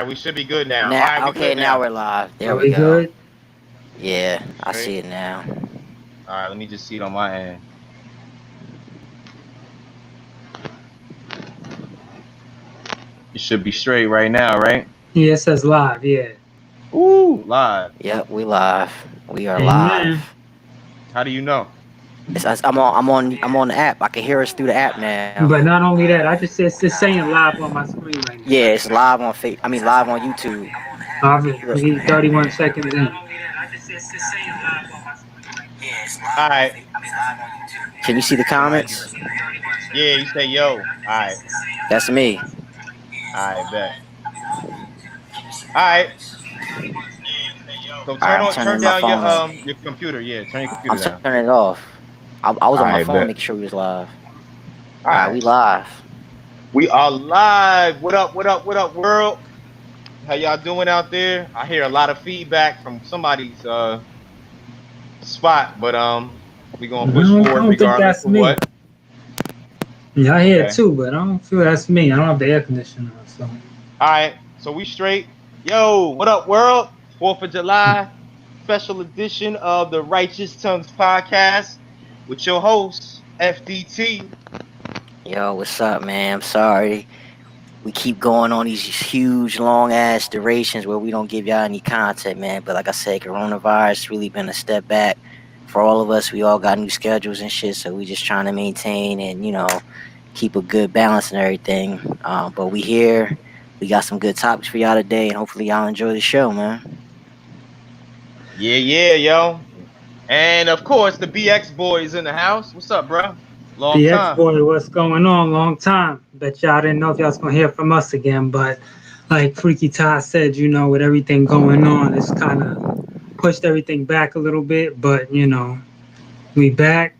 All right, we should be good now. All Now, right, we okay, good now now. we're live. There Are we we go. good? Yeah, I Straight. see it now. All right, let me just see it on my end. You should be straight right now, right? Yeah, it says live. Yeah. Ooh, live. Yep, we live. We are Amen. live. How do you know? I'm on the app. I can hear us through the app now. But not only that, I just said it's saying live on my screen right now. Yeah, it's live on live on YouTube. We 31 seconds in. All right. Can you see the Somebody do. comments? Yeah, you say yo. All right. That's me. All right, bet. All right. So All right, I'm turn turning my down phone off. your computer. Yeah, turn your I'm computer down. turning it off. I was All on my right, phone bet. making sure we was live. All All right, right. we live. We are live. What up? What up? What up, world? How y'all doing out there? I hear a lot of feedback from somebody's spot, but we gonna push I forward don't think regardless that's of me. what. Yeah, I hear it Okay. too, but I don't feel that's me. I don't have the air conditioner on, so. All right. So we straight. Yo, what up, world? 4th of July special edition of the Righteous Tongues podcast with your host FDT. Yo, what's up, man? I'm sorry. We keep going on these huge, long ass durations where we don't give y'all any content, man. But like I said, coronavirus really been a step back for all of us. We all got new schedules and shit, so we just trying to maintain and keep a good balance and everything. But we here. We got some good topics for y'all today, and hopefully y'all enjoy the show, man. Yeah, yeah, yo. And of course, the BX boys in the house. What's up, bro? Long BX time. boy, what's going on? Long time. Bet y'all didn't know if y'all was gonna hear from us again, but like Freaky Ty said, with everything going on, it's kind of pushed everything back a little bit. But we back.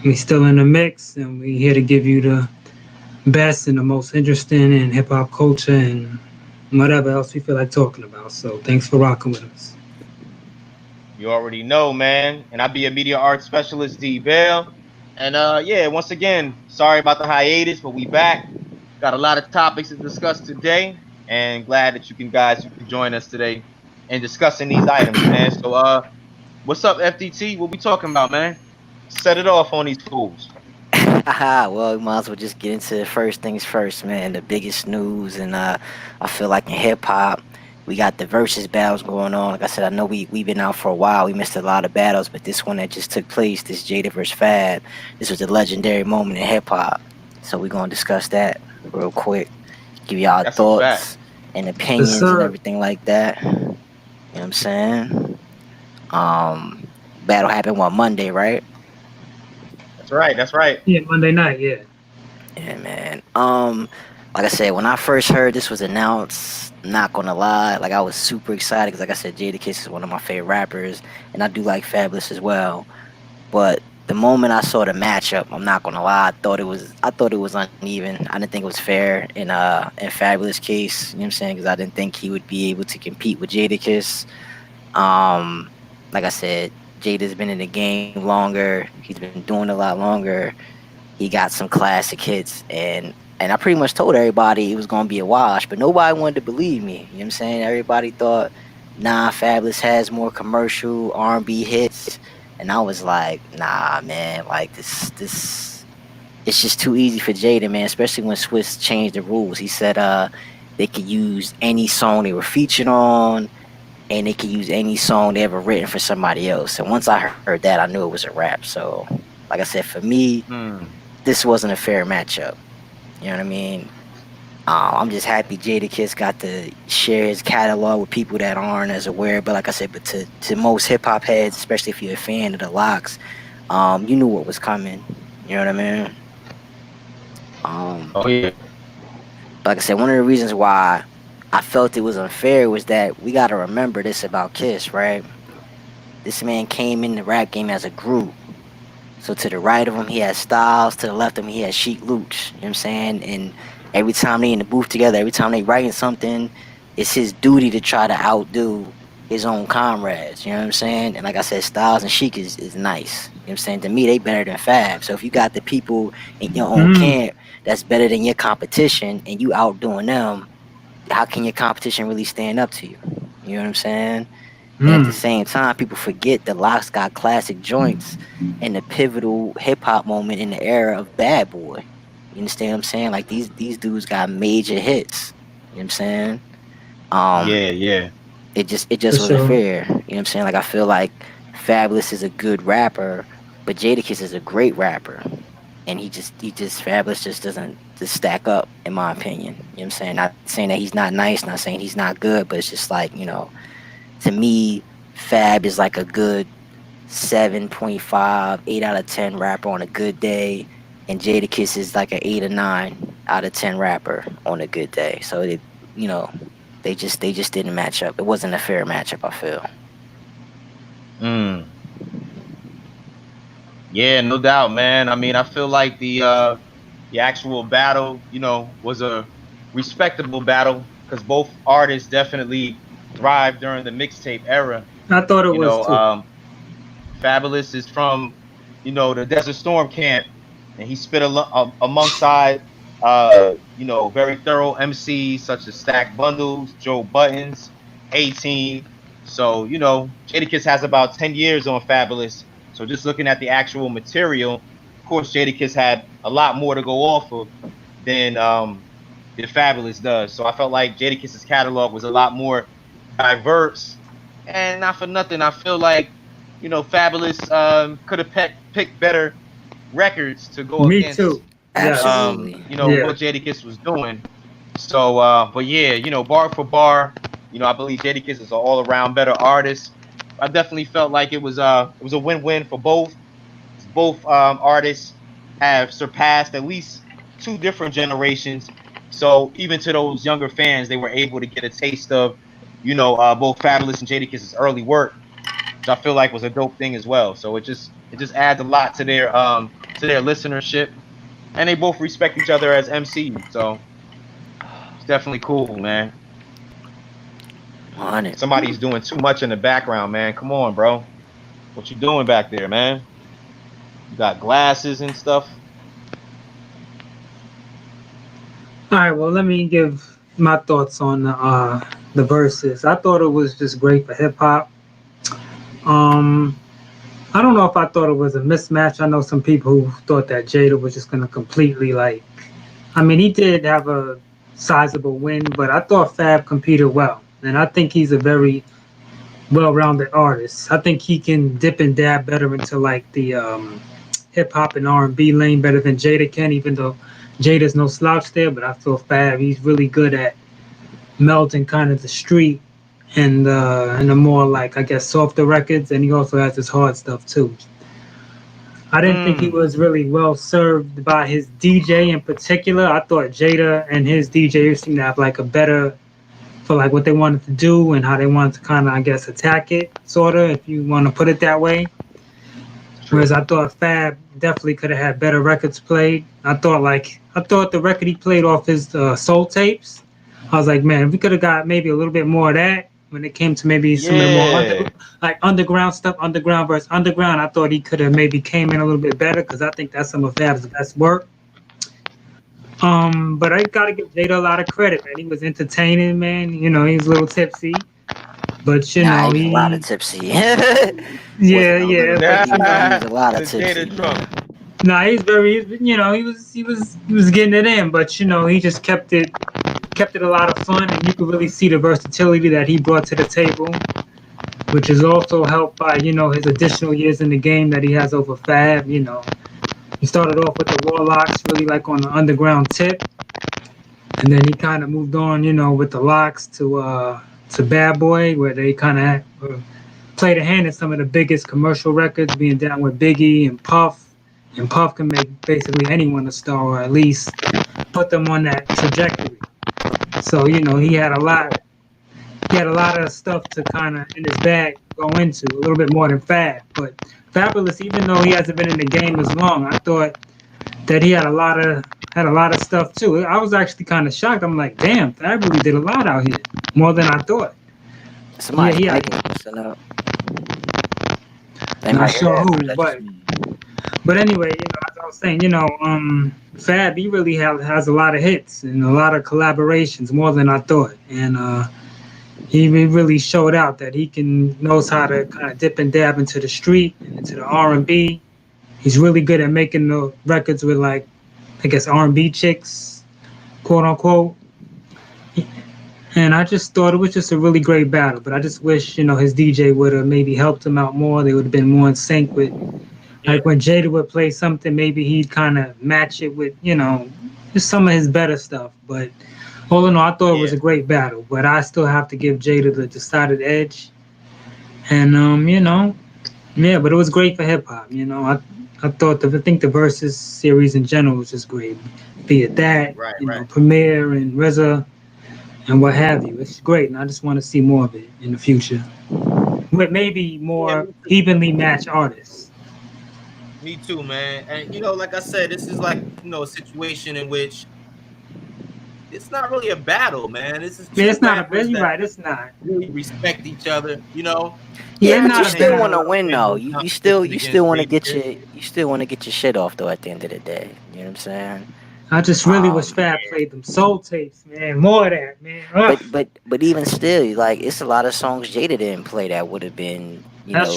We still in the mix, and we here to give you the best and the most interesting in hip hop culture and whatever else we feel like talking about. So thanks for rocking with us. You already know, man. And I be a media arts specialist, D Bell. And yeah, once again, sorry about the hiatus, but we back. Got a lot of topics to discuss today, and glad that you can join us today in discussing these items, man. So what's up, FDT? What we talking about, man? Set it off on these fools. Well, we might as well just get into the first things first, man. The biggest news, and I feel like in hip hop, we got the versus battles going on. Like I said, I know we've been out for a while. We missed a lot of battles, but this one that just took place, this Jada versus Fab, this was a legendary moment in hip hop. So we're gonna discuss that real quick. Give y'all That's a fact. thoughts and Yes, opinions and sir. everything like that. You know what I'm saying? Battle happened on Monday, right? That's right. That's right. Yeah, Monday night. Yeah. Yeah, man. Like I said, when I first heard this was announced, not gonna lie, like I was super excited because, like I said, Jadakiss is one of my favorite rappers, and I do like Fabulous as well. But the moment I saw the matchup, I'm not gonna lie, I thought it was uneven. I didn't think it was fair in Fabulous case. You know what I'm saying? Because I didn't think he would be able to compete with Jadakiss. Um, like I said, Jada's been in the game longer. He's been doing a lot longer. He got some classic hits, and I pretty much told everybody it was gonna be a wash, but nobody wanted to believe me. You know what I'm saying? Everybody thought, nah, Fabulous has more commercial R&B hits, and I was like, nah, man, like this, it's just too easy for Jada, man. Especially when Swiss changed the rules. He said, they could use any song they were featured on, and they could use any song they ever written for somebody else. And once I heard that, I knew it was a wrap. So, like I said, for me, Hmm. this wasn't a fair matchup. You know what I mean? I'm just happy Jadakiss got to share his catalog with people that aren't as aware. But like I said, but to most hip hop heads, especially if you're a fan of the Locks, you knew what was coming. You know what I mean? Um, Oh yeah. like I said, one of the reasons why I felt it was unfair was that we got to remember this about Kiss, right? This man came in the rap game as a group. So to the right of him, he has Styles. To the left of him, he has Sheik Luch. You know what I'm saying? And every time they in the booth together, every time they writing something, it's his duty to try to outdo his own comrades. You know what I'm saying? And like I said, Styles and Sheik is nice. You know what I'm saying? To me, they better than Fab. So if you got the people in your own Mm. camp that's better than your competition and you outdoing them, how can your competition really stand up to you? You know what I'm saying? And at the same time, people forget the Locks got classic joints and the pivotal hip hop moment in the era of Bad Boy. You understand what I'm saying? Like these dudes got major hits. You know what I'm saying? Um, Yeah. it just For wasn't sure. fair. You know what I'm saying? Like I feel like Fabulous is a good rapper, but Jadakiss is a great rapper. And he just Fabulous just doesn't just stack up in my opinion. You know what I'm saying? Not saying that he's not nice, not saying he's not good, but it's just like, to me, Fab is like a good 7.5, 8 out of 10 rapper on a good day, and Jadakiss is like an 8 or 9 out of 10 rapper on a good day. So you know, they just didn't match up. It wasn't a fair matchup, I feel. Mm. Yeah, no doubt, man. I mean, I feel like the actual battle, was a respectable battle because both artists definitely thrived during the mixtape era. I thought it You was know, too. Fabulous is from, the Desert Storm camp, and he spit alongside, very thorough MCs such as Stack Bundles, Joe Buttons, 18. So, Jadakiss has about 10 years on Fabulous. So just looking at the actual material, of course, Jadakiss had a lot more to go off of than Fabulous does. So I felt like Jadakiss's catalog was a lot more diverse. And not for nothing, I feel like Fabulous could have picked better records to go Me against too. Yes. Absolutely. Yeah. what Jadakiss was doing. So, but yeah, bar for bar, I believe Jadakiss is an all around better artist. I definitely felt like it was a win-win for both. Both artists have surpassed at least two different generations. So even to those younger fans, they were able to get a taste of, both Fabulous and Jadakiss's early work, which I feel like was a dope thing as well. So it just adds a lot to their listenership, and they both respect each other as MCs. So it's definitely cool, man. On it. Somebody's doing too much in the background, man. Come on, bro. What you doing back there, man? You got glasses and stuff. All right. Well, let me give my thoughts on the verses. I thought it was just great for hip hop. Um, I don't know if I thought it was a mismatch. I know some people who thought that Jada was just gonna completely like. I mean, he did have a sizable win, but I thought Fab competed well, and I think he's a very well-rounded artist. I think he can dip and dab better into like the hip hop and R&B lane better than Jada can, even though Jada's no slouch there. But I feel Fab, he's really good at melting kind of the street and the more like I guess softer records, and he also has his hard stuff too. I didn't think he Mm. was really well served by his DJ in particular. I thought Jada and his DJ seemed to have like a better for like what they wanted to do and how they wanted to kind of I guess attack it, sort of, if you want to put it that way. True. Whereas I thought Fab definitely could have had better records played. I thought the record he played off his soul tapes. I was like, man, if we could have got maybe a little bit more of that when it came to maybe some of the more Yeah. underground stuff, underground versus underground. I thought he could have maybe came in a little bit better because I think that's some of Fab's best work. But I gotta give Jada a lot of credit, man. He was entertaining, man. He was a little tipsy, but Nah, he was a lot of he, tipsy. yeah, Wasn't a little yeah, bit but either. He was a lot of The tipsy, Jada drunk. man. nah, he's very, he was getting it in, but he just kept it a lot of fun, and you could really see the versatility that he brought to the table, which is also helped by his additional years in the game that he has over Fab. He started off with the Warlocks, really like on the underground tip, and then he kind of moved on, with the Locks to Bad Boy, where they kind of played a hand in some of the biggest commercial records, being down with Biggie and Puff. And Puff can make basically anyone a star, or at least put them on that trajectory. So he had a lot. He had a lot of stuff to kind of in his bag go into, a little bit more than Fab. But Fabulous, even though he hasn't been in the game as long, I thought that he had a lot of stuff too. I was actually kind of shocked. I'm like, damn, Fab really did a lot out here, more than I thought. Yeah, Somebody's mic is messing up. They not might hear sure that, who, but that's just but me. But anyway, as I was saying, Fab, he really has a lot of hits and a lot of collaborations, more than I thought. And he really showed out that he knows how to kind of dip and dab into the street and into the R&B. He's really good at making the records with, like, I guess, R&B chicks, quote unquote. And I just thought it was just a really great battle. But I just wish, his DJ would have maybe helped him out more. They would have been more in sync with, like, when Jada would play something, maybe he'd kind of match it with, just some of his better stuff. But all in all, I thought it was a great battle. But I still have to give Jada the decided edge. And, but it was great for hip hop. I think the Versus series in general was just great. Be it that, Premier and RZA and what have you. It's great, and I just want to see more of it in the future. With maybe more evenly matched artists. Me too, man. And like I said, this is like a situation in which it's not really a battle, man. This is it's not a battle. You're right. It's not. Really respect each other, Yeah, but you still want to win though. You still want to get your shit off though. At the end of the day, you know what I'm saying. I just really wish Fab played them soul tapes, man. More of that, man. But even still, like, it's a lot of songs Jada didn't play that would have been,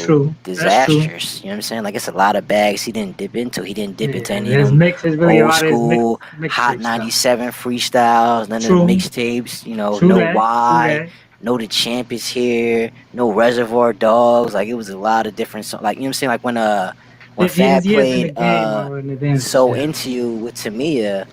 true. disastrous. You know what I'm saying? Like, it's a lot of bags he didn't dip into. He didn't dip into any of really old school Hot 97 freestyles, none of the mixtapes. No Why, no The Champ is Here, no Reservoir Dogs. Like, it was a lot of different songs. Like, you know what I'm saying? Like when Fab played So Into You with Tamia,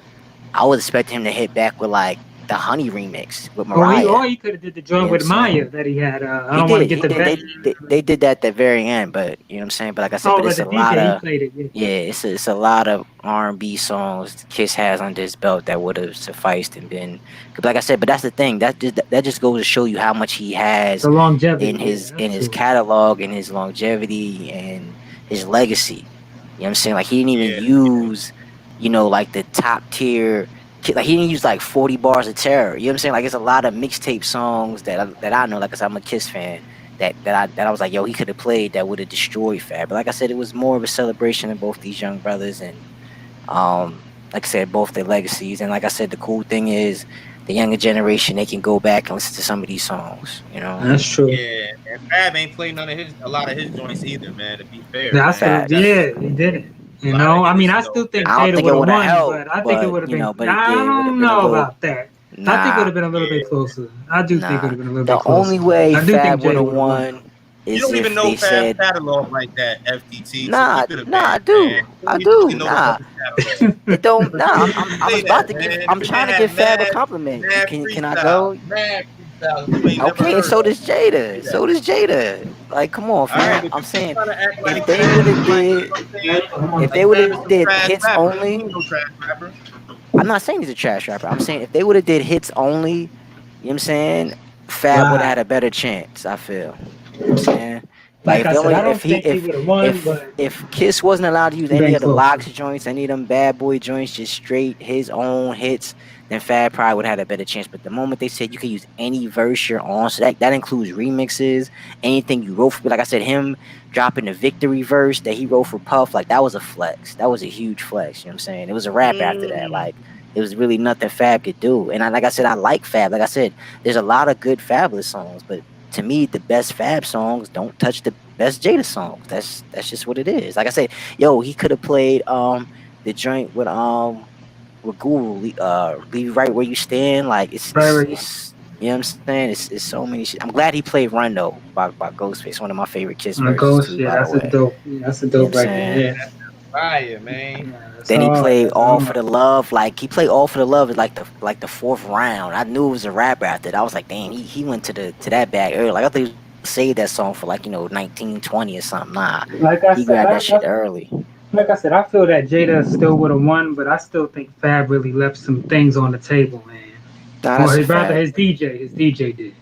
I was expecting him to hit back with like the Honey remix with Mariah. Or he could have did the joint with Maya that he had. I don't want to get the best. They did that at the very end, but you know what I'm saying. But like I said, but it's a lot of it's a lot of R&B songs Kiss has under his belt that would have sufficed and been. Like I said, but that's the thing. That just goes to show you how much he has the longevity in his catalog and his longevity and his legacy. You know what I'm saying? Like, he didn't even use, like the top tier. Like, he didn't use like 40 bars of terror. You know what I'm saying? Like, it's a lot of mixtape songs that I know. Like I said, I'm a Kiss fan. That I was like, yo, he could have played that would have destroyed Fab. But like I said, it was more of a celebration of both these young brothers and, like I said, both their legacies. And like I said, the cool thing is, the younger generation, they can go back and listen to some of these songs. That's true. Yeah, and Fab ain't played a lot of his joints either, man. To be fair, he didn't. I mean, I still think Jada would have won, but I think it would have been. I don't know about that. I think it would have been a little bit closer. I do think it would have been a little bit closer. The only way Fab would have won. You don't even know Fab's catalog like that, FTT. Nah, I do. It don't. Nah, I'm trying to give Fab a compliment. Can I go? Okay, and so does Jada. Like, come on, fam. I'm saying if they would have did hits only. I'm not saying he's a trash rapper. I'm saying if they would have did hits only, you know what I'm saying, Fab would have had a better chance. I feel. You know what I'm saying? Like if Kiss wasn't allowed to use any of the Lox joints, any of them Bad Boy joints, just straight his own hits, then Fab probably would have had a better chance. But the moment they said you can use any verse you're on, so that includes remixes, anything you wrote for, like I said, him dropping the Victory verse that he wrote for Puff, like that was a flex. That was a huge flex. You know what I'm saying? It was a rap after that. Like, it was really nothing Fab could do. And like I said, I like Fab. Like I said, there's a lot of good Fabulous songs, but to me, the best Fab songs don't touch the best Jada songs. That's just what it is. Like I said, yo, he could have played the joint with Guru, leave right where you stand. Like it's you know what I'm saying? It's so many shit. I'm glad he played Run though by Ghostface, one of my favorite Kiss verses too, that's a dope. That's a dope record. Yeah. Fire, man. Then he played All for the Love. Like he played All for the Love like the fourth round. I knew it was a rapper after that. I was like, damn, he went to that bag early. Like I thought he saved that song for 1920 or something. Nah, he grabbed that shit early. Like I said, I feel that Jada still would have won, but I still think Fab really left some things on the table, man. Or his DJ did. You know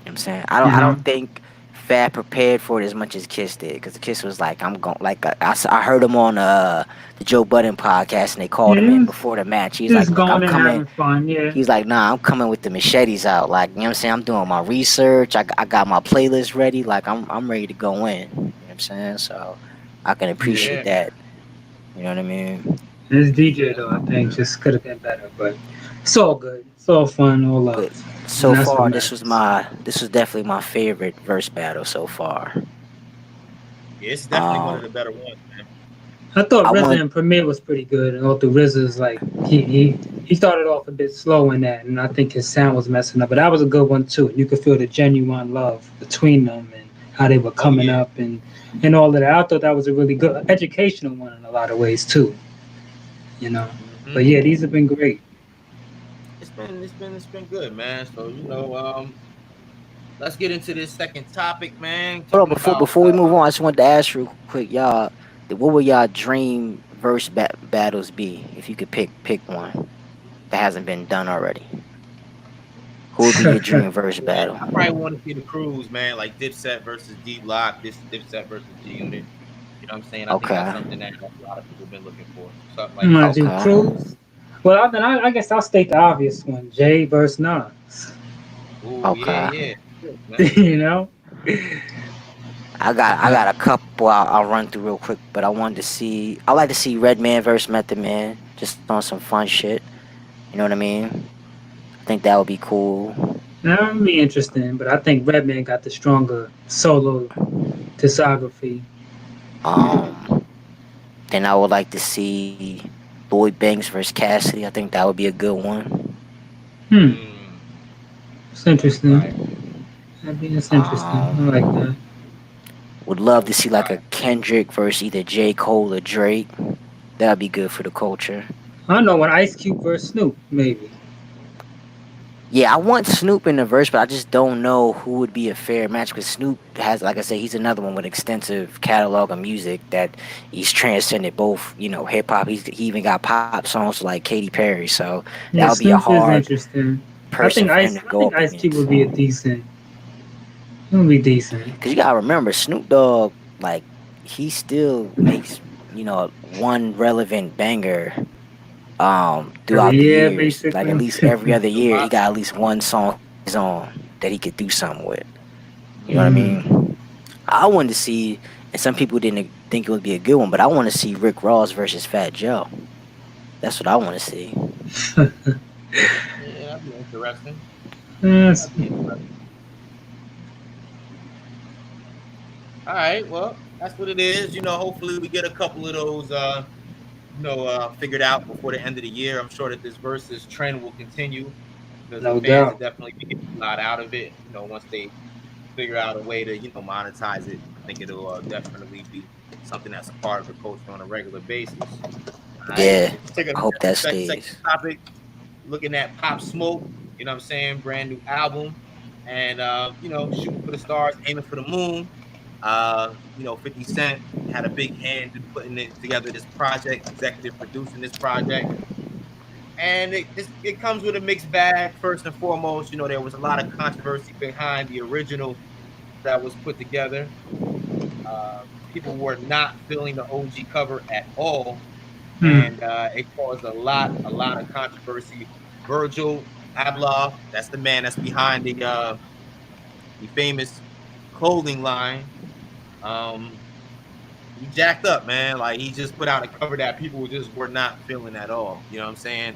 what I'm saying? I don't think Fab prepared for it as much as Kiss did, because Kiss was like, I'm going, like I heard him on the Joe Budden podcast, and they called him in before the match. He's like, I'm coming. Fun, yeah. He's like, nah, I'm coming with the machetes out. Like, you know what I'm saying? I'm doing my research. I got my playlist ready. Like, I'm ready to go in. You know what I'm saying? So I can appreciate that. You know what I mean? His DJ though, I think just could have been better, but it's all good. It's all fun, all love, But and so that's what far, matters. this was definitely my favorite verse battle so far. Yeah, it's definitely one of Um, the better ones, man. I thought I RZA want and Premier was pretty good, and all through RZA's like he started off a bit slow in that, and I think his sound was messing up. But that was a good one too. You could feel the genuine love between them and how they were Oh coming yeah. up and all of that. I thought that was a really good educational one in a lot of ways too. You know, Hmm. but yeah, these have been great. It's been good, man. So let's get into this second topic, man. hold on Talking about before we move on. I just wanted to ask real quick, y'all. What would y'all dream verse battles be if you could pick one that hasn't been done already? Who would be your dream verse man, battle? I probably want to see the crews, man, like Dipset versus D Block, this Dipset versus G Unit. You know what I'm saying? I think that's Okay, something that a lot of people have been looking for. Something You like want that. to do okay, Cruz? Well, then I guess I'll state the obvious one: Jay versus Nas. Oh yeah, okay. yeah. Sure, man. You know. I got a couple I'll run through real quick, but I wanted to see. I like to see Redman versus Method Man, just on some fun shit. You know what I mean? I think that would be cool. That would be interesting, but I think Redman got the stronger solo discography. Um, then I would like to see Lloyd Banks versus Cassidy. I think that would be a good one. Hmm, Mm, it's that'd be interesting. fire. It's interesting. I like Um, that. would That love to would be see like a fire. Kendrick versus either J. Cole or Drake. That'd be good for the culture. I don't know when Ice Cube versus Snoop, maybe. Yeah, I want Snoop in the verse, but I just don't know who would be a fair match because Snoop has, like I said, he's another one with extensive catalog of music that he's transcended both, hip hop. He even got pop songs like Katy Perry, so that Yeah, would be a Snoop is hard interesting. person for him to I go think up Ice Cube against. would be a decent. It would be decent. Because you gotta remember, Snoop Dogg, like he still makes one relevant banger Every throughout the year, years. Like at basically. least every other A year, he lot. got at least one song his own that he could do something with. You know what I Mm-hmm. Mm. mean? I wanted to see, and some people didn't think it would be a good one, but I want to see Rick Ross versus Fat Joe. That's what I want to see. Yeah, that'd be interesting. Yes. That'd be interesting. All right, well, that's what it is. Hopefully we get a couple of those figured out before the end of the year. I'm sure that this versus trend will continue because the No fans are doubt. definitely getting a lot out of it. Once they figure out a way to monetize it, I think it'll definitely be something that's a part of the culture on a regular basis. All right, Yeah, so let's take a I look hope at that the second stays. topic. Looking at Pop Smoke, you know what I'm saying, brand new album, and shooting for the stars, aiming for the moon. 50 Cent had a big hand in putting it together, this project, executive producing this project. And it comes with a mixed bag. First and foremost, there was a lot of controversy behind the original that was put together. People were not feeling the OG cover at all, Hmm. and it caused a lot of controversy. Virgil Abloh, that's the man that's behind the famous clothing line. Um, he jacked up, man. Like he just put out a cover that people just were not feeling at all. You know what I'm saying?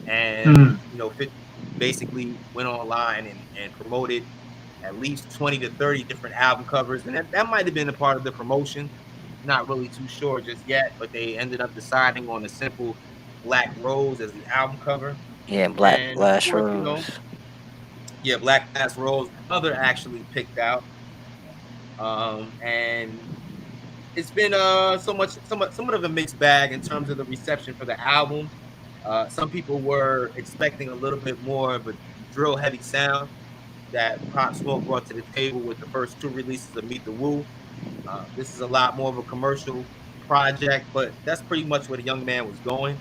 And Hmm. 50 basically went online and promoted at least 20 to 30 different album covers, and that might have been a part of the promotion. Not really too sure just yet, but they ended up deciding on a simple black rose as the album cover, Yeah, Black and of Glass course, Rose. yeah, Black Glass Rose, other actually picked out, and it's been somewhat of a mixed bag in terms of the reception for the album. Some people were expecting a little bit more of a drill heavy sound that Pop Smoke brought to the table with the first two releases of Meet the Woo. This is a lot more of a commercial project, but that's pretty much where the young man was going.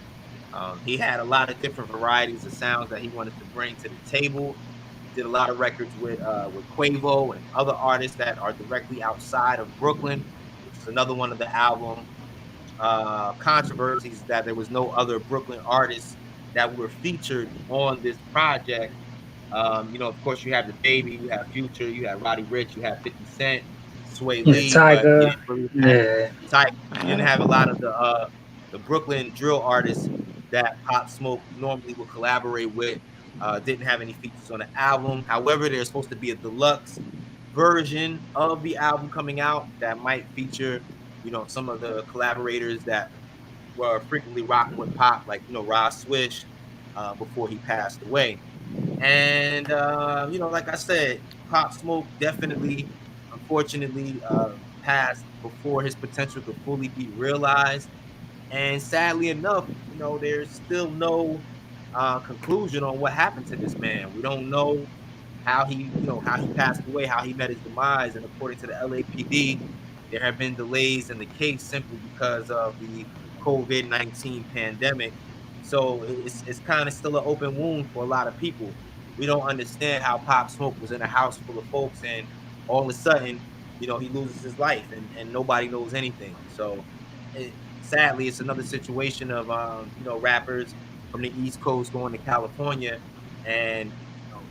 He had a lot of different varieties of sounds that he wanted to bring to the table. He did a lot of records with Quavo and other artists that are directly outside of Brooklyn, which is another one of the album controversies, that there was no other Brooklyn artists that were featured on this project. Of course, you have the Baby, you have Future, you have Roddy Ricch, you have 50 Cent, Sway Yeah, Lee, but you Tiger. didn't really have Yeah. Type. You didn't have a lot of the Brooklyn drill artists that Pop Smoke normally would collaborate with didn't have any features on the album. However, there's supposed to be a deluxe version of the album coming out that might feature, some of the collaborators that were frequently rocking with Pop, like, Ross Swish, before he passed away. And, like I said, Pop Smoke definitely, unfortunately, passed before his potential could fully be realized. And sadly enough, there's still no conclusion on what happened to this man. We don't know how he passed away, how he met his demise. And according to the LAPD, there have been delays in the case simply because of the COVID-19 pandemic. So it's kind of still an open wound for a lot of people. We don't understand how Pop Smoke was in a house full of folks and all of a sudden, he loses his life and nobody knows anything. So sadly, it's another situation of, rappers from the East Coast going to California and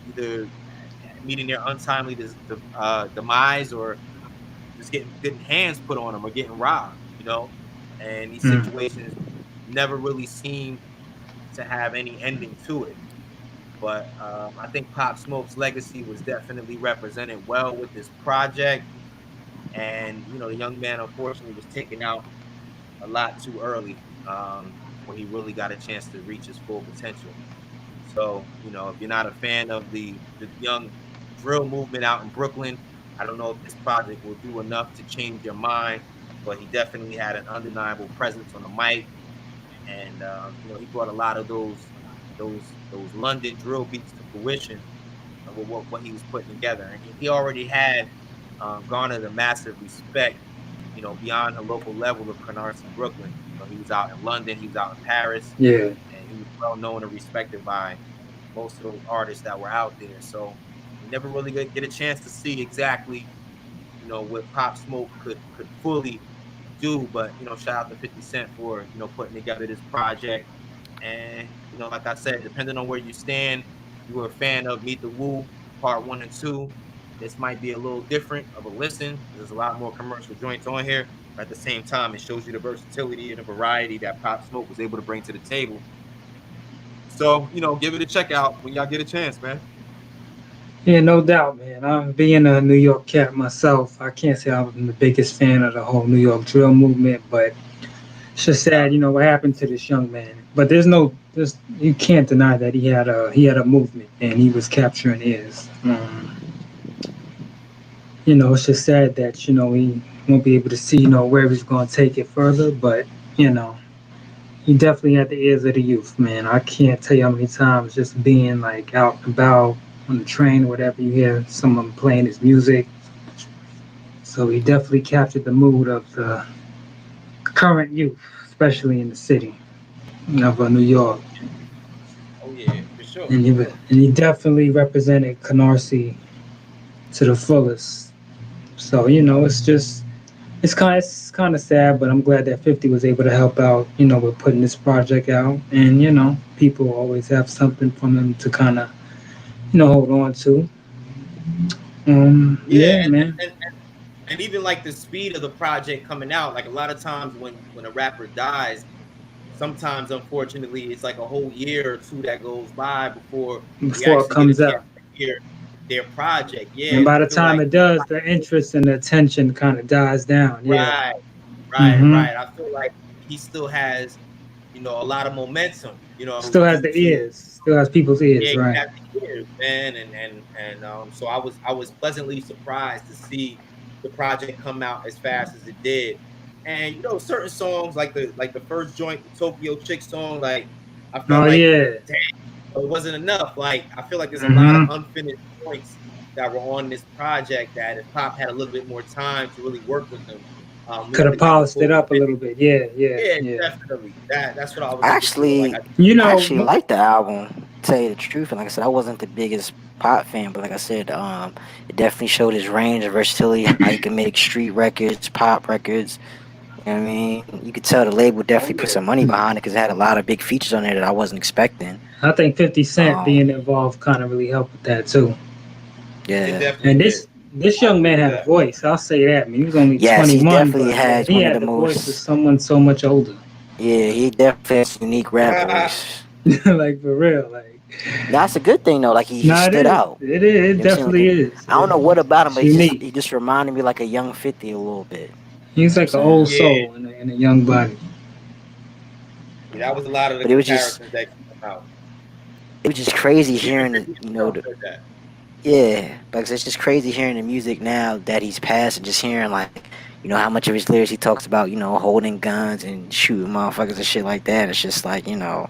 either meeting their untimely demise or just getting hands put on them or getting robbed, and these situations never really seem to have any ending to it. But I think Pop Smoke's legacy was definitely represented well with this project. And, the young man, unfortunately, was taken out a lot too early when he really got a chance to reach his full potential. So, if you're not a fan of the young drill movement out in Brooklyn, I don't know if this project will do enough to change your mind, but he definitely had an undeniable presence on the mic. And, he brought a lot of those London drill beats to fruition with what he was putting together. And he already had garnered a massive respect, beyond the local level of Canarsie, Brooklyn. He was out in London, he was out in Paris. Yeah. And he was well known and respected by most of those artists that were out there. So we never really get a chance to see exactly, what Pop Smoke could fully do. But, shout out to 50 Cent for, putting together this project. And, like I said, depending on where you stand, you were a fan of Meet the Woo, Part 1 and 2. This might be a little different of a listen. There's a lot more commercial joints on here. But at the same time, it shows you the versatility and the variety that Pop Smoke was able to bring to the table. So, give it a check out when y'all get a chance, man. Yeah, no doubt, man. I'm being a New York cat myself. I can't say I'm the biggest fan of the whole New York drill movement, but it's just sad, what happened to this young man. But you can't deny that he had a movement and he was capturing ears. It's just sad that he won't be able to see where he's going to take it further. But he definitely had the ears of the youth, man. I can't tell you how many times just being like out and about on the train or whatever, you hear someone playing his music. So he definitely captured the mood of the current youth, especially in the city of New York. Oh yeah, for sure. And he definitely represented Canarsie to the fullest. So it's kind of sad, but I'm glad that 50 was able to help out, with putting this project out. And people always have something from him to kind of, hold on to. Yeah, man. And even like the speed of the project coming out, like a lot of times when a rapper dies, sometimes unfortunately it's like a whole year or two that goes by before it comes out. Their project, yeah. And by the time it does, the interest and the attention kind of dies down. Yeah. Right. I feel like he still has, a lot of momentum. Still has the ears. Still has people's ears, right? He has the ears, man. And so I was pleasantly surprised to see the project come out as fast as it did. And certain songs like the first joint, the Tokyo Chick song, like I felt damn, it wasn't enough. Like I feel like there's a lot of unfinished points that were on this project that if Pop had a little bit more time to really work with them, could have polished it up a little bit. Yeah, definitely. That's what I was actually. I actually like the album. To tell you the truth, and like I said, I wasn't the biggest Pop fan, but like I said, it definitely showed his range and versatility. How he can make street records, pop records. You know what I mean? You could tell the label definitely put some money behind it because it had a lot of big features on there that I wasn't expecting. I think 50 Cent being involved kind of really helped with that too. Yeah. And this young man had a voice. I'll say that. I mean, he was only 21. He definitely had he had the voice of someone so much older. Yeah, he definitely has a unique rap voice. Like for real, like. That's a good thing though. Like he No, it stood is. out. It is. You It know what I'm saying? definitely is. I don't know what about him, It's but unique. he just reminded me like a young 50 a little bit. He's You know like what an I'm old saying? Yeah, soul in a young body. yeah, that was a lot of the But comparisons that came out. it was just crazy Even hearing it, 50 you know, Cent said that. yeah, like it's just crazy hearing the music now that he's passed and just hearing like, you know, how much of his lyrics he talks about, you know, holding guns and shooting motherfuckers and shit like that. It's just like, you know,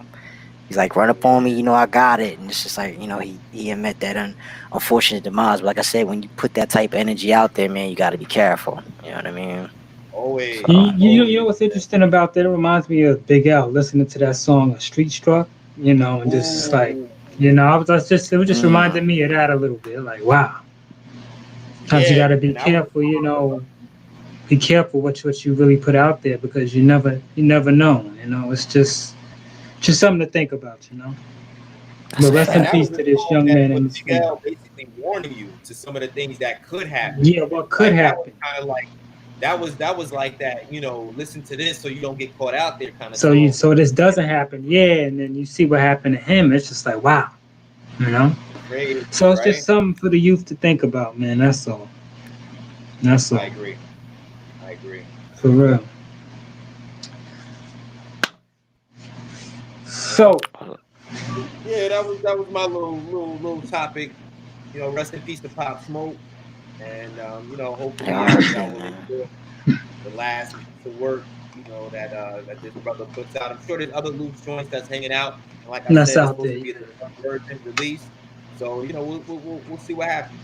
he's like, run up on me, you know, I got it. And it's just like, you know, he met that unfortunate demise. But like I said, when you put that type of energy out there, man, you got to be careful. You know what I mean? Always, You, So, you know what's interesting about that? It reminds me of Big L listening to that song Street Struck, you know, and just like, Ooh, you know, it was just reminding mm, me of that a little bit. Like, wow, sometimes you yeah, gotta be and that was careful, you know, be careful what you really put out there because you never know, you know. It's just something to think about, you know. that's But a rest and in that fact. peace was a to this song young that man was in this Big film. L basically warning you to some of the things that could happen. Yeah, what could Like that was happen. kind of like that was like that, listen to this so you don't get caught out there kind of So song. this doesn't happen, yeah, and then you see what happened to him. It's just like wow, you know. Crazy, So it's just right? something for the youth to think about, man. That's all. That's I all. agree. I agree. For real. So Yeah, that was my little topic. Rest in peace to Pop Smoke, and hopefully Yeah, everyone RIP, will man. enjoy the last piece of work that this brother puts out. I'm sure there's other loose joints that's hanging out, and like I that's said, it's out supposed there. to be Yeah. a urgent release. So we'll see what happens.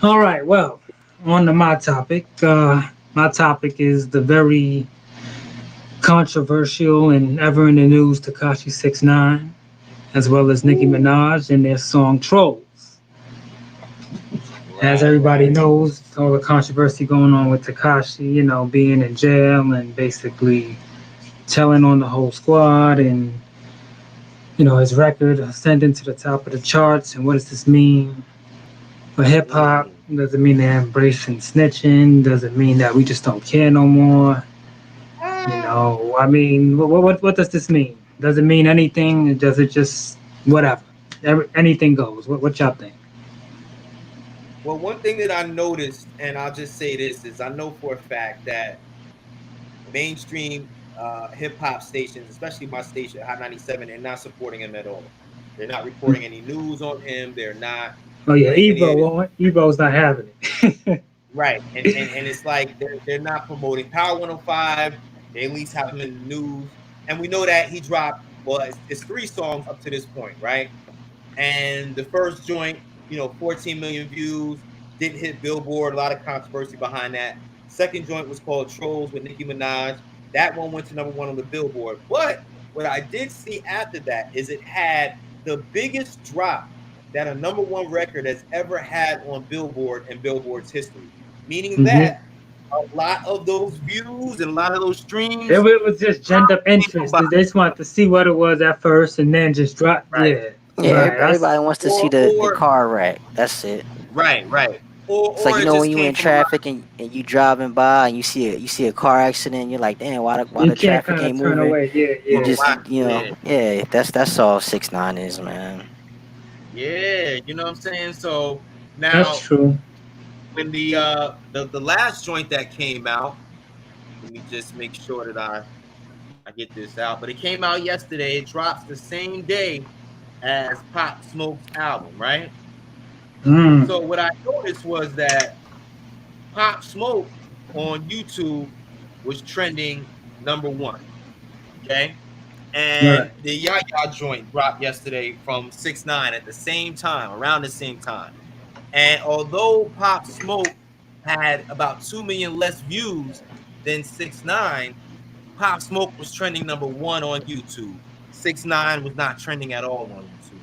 All right. Well, on to my topic. My topic is the very controversial and ever in the news Takashi 69, as well as Nicki Ooh, Minaj and their song Trolls. As right, everybody right. knows, all the controversy going on with Takashi, you know, being in jail and basically telling on the whole squad and, you know, his record ascending to the top of the charts. And what does this mean for hip hop? Mm. Does it mean they're embracing snitching? Does it mean that we just don't care no more? You Ah. know, I mean, what does this mean? Does it mean anything? Does it just whatever? Anything goes. What y'all think? Well, one thing that I noticed, and I'll just say this, is I know for a fact that mainstream hip hop stations, especially my station, Hot 97, they're not supporting him at all. They're not reporting any news on him. They're not Oh yeah, doing any of this. Evo's not having it. Right. And it's like they're not promoting Power 105. They at least have him in the news. And we know that he dropped, well, it's 3 songs up to this point, right? And the first joint, 14 million views, didn't hit Billboard, a lot of controversy behind that. Second joint was called Trolls with Nicki Minaj. That one went to #1 on the Billboard. But what I did see after that is it had the biggest drop that a #1 record has ever had on Billboard in Billboard's history. Meaning hmm that a lot of those views and a lot of those streams It was just genned up came from interest. They just wanted to see what it was at first, and then just drop. right, Yeah, Yeah, right. That's everybody wants to see or the or car wreck. That's it. right, or It's like or you it know when just you came in from a lot. traffic and you driving by and you see a car accident. You're like, damn, why you the can't traffic kind of ain't turn moving? away. Yeah, You yeah. just Wow, you yeah, know yeah. That's all 6ix9ine is, man. yeah, you know what I'm saying. So That's now, true. when the last joint that came out, let me just make sure that I get this out. But it came out yesterday. It drops the same day as Pop Smoke's album, right? Mm. So what I noticed was that Pop Smoke on YouTube was trending #1. Okay. Right. And the Yaya joint dropped yesterday from 6ix9ine at the same time, around the same time. And although Pop Smoke had about 2 million less views than 6ix9ine, Pop Smoke was trending #1 on YouTube. 6ix9ine was not trending at all on YouTube,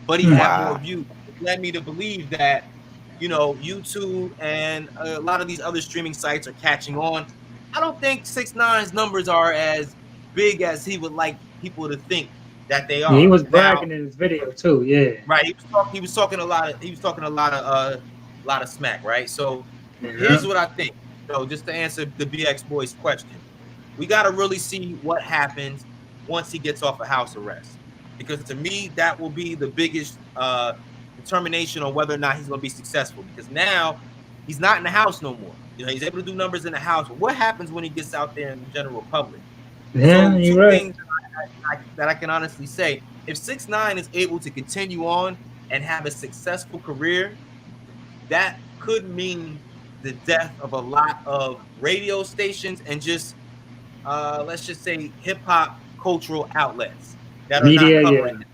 but he had more Wow. views. It led me to believe that, YouTube and a lot of these other streaming sites are catching on. I don't think 6ix9ine's numbers are as big as he would like people to think that they Yeah, he are. was Now, bragging in his video too. Yeah. right, he was talking a lot of smack, right? So Yeah. here's what I think. Just to answer the BX boy's question. we got to really see what happens once he gets off of house arrest, because to me that will be the biggest determination on whether or not he's going to be successful, because now he's not in the house no more. He's able to do numbers in the house, but what happens when he gets out there in the general public? Yeah, So you're two right. things that I can honestly say: if 6ix9ine is able to continue on and have a successful career, that could mean the death of a lot of radio stations and just let's just say hip hop cultural outlets that are not Media, covering yeah. it.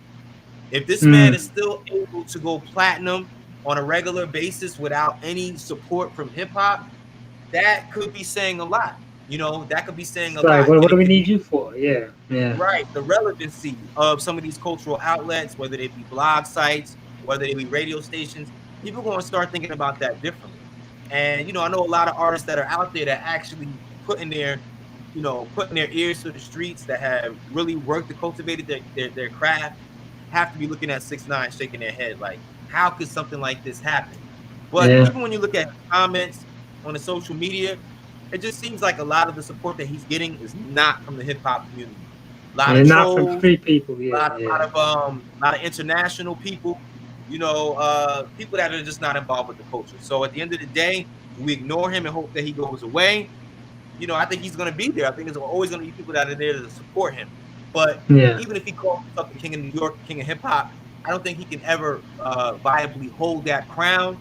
If this man is still able to go platinum on a regular basis without any support from hip hop, that could be saying a lot. That could be saying It's a like, lot. what do we need you for? Yeah, yeah. Right. The relevancy of some of these cultural outlets, whether they be blog sites, whether they be radio stations, people are going to start thinking about that differently. And, I know a lot of artists that are out there that actually putting their ears to the streets, that have really worked to cultivate their craft, have to be looking at 6ix9ine shaking their head like, how could something like this happen? But even when you look at comments on the social media, it just seems like a lot of the support that he's getting is not from the hip hop community. A lot of not trolls, from free people. a lot of international people, people that are just not involved with the culture. So at the end of the day, we ignore him and hope that he goes away. I think he's going to be there. I think there's always going to be people that are there to support him. But even if he calls himself the king of New York, king of hip hop, I don't think he can ever viably hold that crown,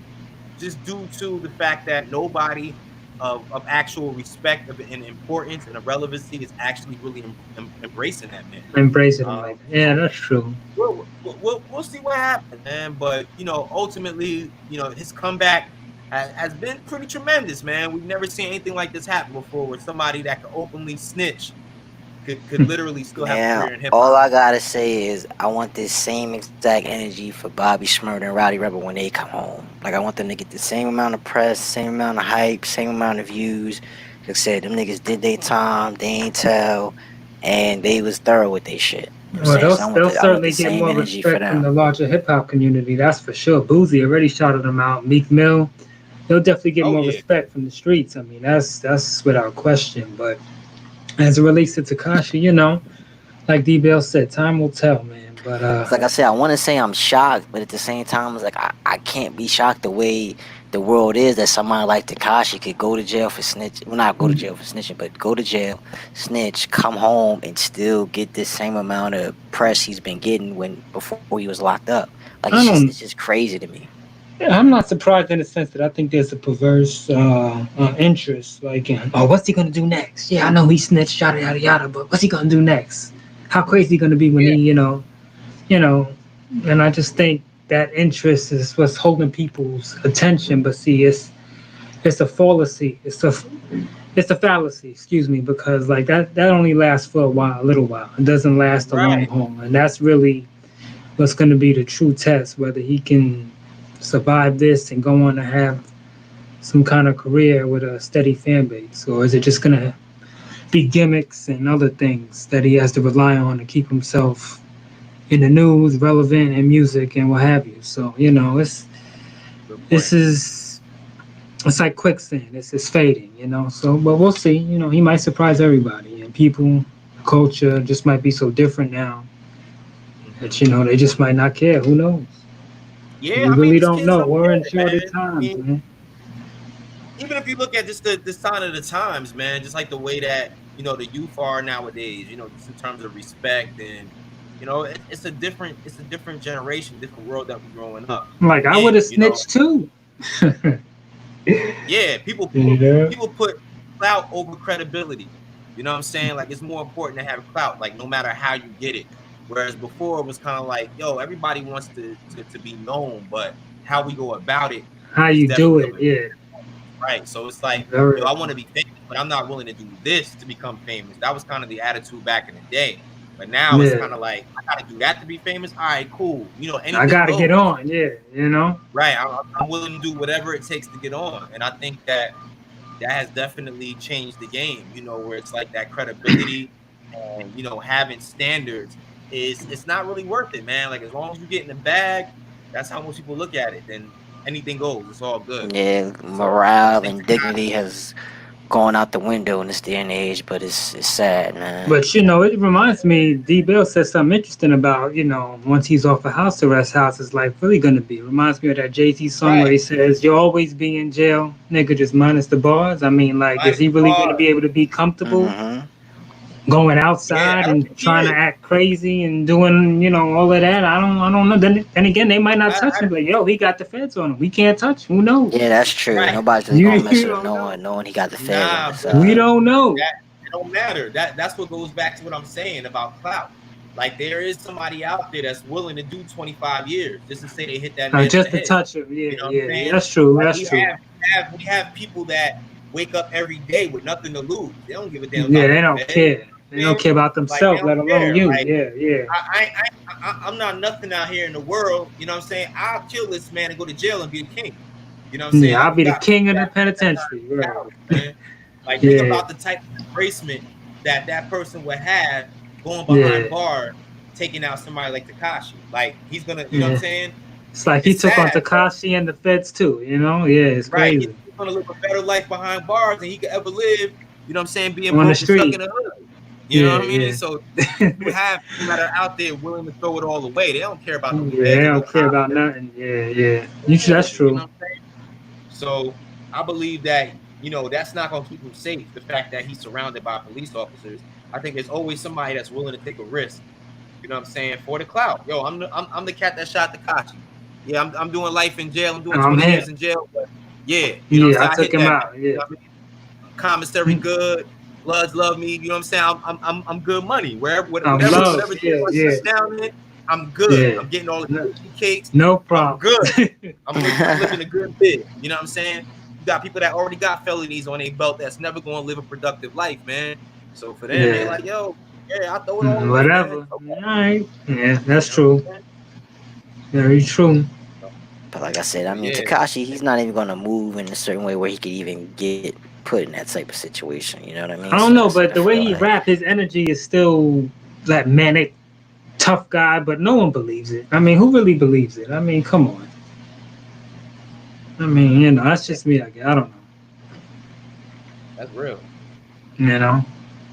just due to the fact that nobody of actual respect and importance and of relevancy is actually really embracing that man. Embracing him, yeah, that's true. We'll see what happens, man. But ultimately, his comeback has been pretty tremendous, man. We've never seen anything like this happen before, with somebody that could openly snitch could literally still have a career in hip hop. All I gotta say is I want this same exact energy for Bobby Shmurda and Rowdy Rebel when they come home. Like, I want them to get the same amount of press, same amount of hype, same amount of views. Like I said, them niggas did their time, they ain't tell, and they was thorough with their shit. Well, they'll certainly get more respect from the larger hip hop community, that's for sure. Boozy already shouted them out. Meek Mill, they'll definitely get more respect from the streets. I mean, that's without question. But as it relates to Tekashi, like D-Bell said, time will tell, man. But like I said, I want to say I'm shocked, but at the same time, it's like I can't be shocked the way the world is, that somebody like Tekashi could go to jail for snitching. Well, not go to jail for snitching, but go to jail, snitch, come home, and still get the same amount of press he's been getting before he was locked up. Like, it's just crazy to me. Yeah, I'm not surprised in the sense that I think there's a perverse interest. Like, what's he gonna do next? Yeah, I know he snitched, yada yada yada, but what's he gonna do next? How crazy he gonna be when he, And I just think that interest is what's holding people's attention. But see, it's a fallacy. It's a fallacy. Excuse me, because like that only lasts for a little while. It doesn't last a long haul, and that's really what's gonna be the true test, whether he can survive this and go on to have some kind of career with a steady fan base, or is it just gonna be gimmicks and other things that he has to rely on to keep himself in the news, relevant in music and what have you? So it's like quicksand. It's fading, So, but we'll see. He might surprise everybody, and people, culture just might be so different now that they just might not care. Who knows? Yeah, we really don't know. We're in shorter times, man. Even if you look at just the sign of the times, man, just like the way that the youth are nowadays, just in terms of respect, and it's a different generation, different world that we're growing up. Like, I would have snitched too. Yeah, people put clout over credibility. You know what I'm saying? Like, it's more important to have clout, like, no matter how you get it. Whereas before it was kind of like, everybody wants to be known, but how we go about it, how you do it, yeah. Right. So it's like, I want to be famous, but I'm not willing to do this to become famous. That was kind of the attitude back in the day. But now it's kind of like, I got to do that to be famous. All right, cool. I got to get on, Right. I'm willing to do whatever it takes to get on. And I think that has definitely changed the game, where it's like that credibility and, having standards it's not really worth it, man. Like, as long as you get in the bag, that's how most people look at it. Then anything goes. It's all good. Yeah, morale and dignity has going out the window in this day and age, but it's sad, man. But it reminds me. D. Bill said something interesting about once he's off of house arrest, how's his life really gonna be? It reminds me of that Jay-Z song where he says, "You'll always be in jail, nigga, just minus the bars." I mean, like, is he really gonna be able to be comfortable going outside and trying to act crazy and doing all of that? I don't know. Then again, they might not touch him. Like, yo, he got the feds on him. We can't touch him. Who knows? Yeah, that's true. Nobody's really gonna mess with knowing he got the feds on his side. We don't know. It don't matter. That's what goes back to what I'm saying about clout. Like, there is somebody out there that's willing to do 25 years just to say they hit that man just in the to head. touch him. Yeah, that's true. Like, that's true. We have people that wake up every day with nothing to lose. They don't give a damn. Yeah, they don't care. They don't care about themselves, let alone you. Like, yeah. I'm not nothing out here in the world. You know what I'm saying? I'll kill this man and go to jail and be the king. You know what I'm saying? Yeah, I'll be the king of the penitentiary. Right. Like, think about the type of embracement that person would have going behind bars, taking out somebody like Tekashi. Like, he's gonna, you know what I'm saying? It's like he took on Tekashi and the feds too. Yeah, it's crazy. He's gonna live a better life behind bars than he could ever live. You know what I'm saying? Being on the stuck in street. the hood. You know what I mean? So you have people that are out there willing to throw it all away. They don't care about they don't care about nothing. Yeah. That's true. You know what I'm saying? So I believe that that's not gonna keep him safe. The fact that he's surrounded by police officers, I think there's always somebody that's willing to take a risk. You know what I'm saying? For the clout. Yo, I'm the cat that shot Tekashi. Yeah, I'm doing life in jail. I'm doing 20 years in jail. But I took him out. Yeah. Commissary good. Bloods love me. You know what I'm saying? I'm good money. Whatever down in, I'm good. Yeah. I'm getting all the cakes. No problem. I'm good. I'm living a good bit. You know what I'm saying? You got people that already got felonies on their belt that's never going to live a productive life, man. So for them, they're like, yo, I throw it all away. Whatever. Okay. All right. Yeah, that's true. Very true. But like I said, I mean, Tekashi, he's not even going to move in a certain way where he could even get put in that type of situation. You know what I mean? I don't know, but the way he rap, his energy is still that manic, tough guy, but no one believes it. I mean, who really believes it? I mean, come on. I mean, that's just me. I don't know. That's real.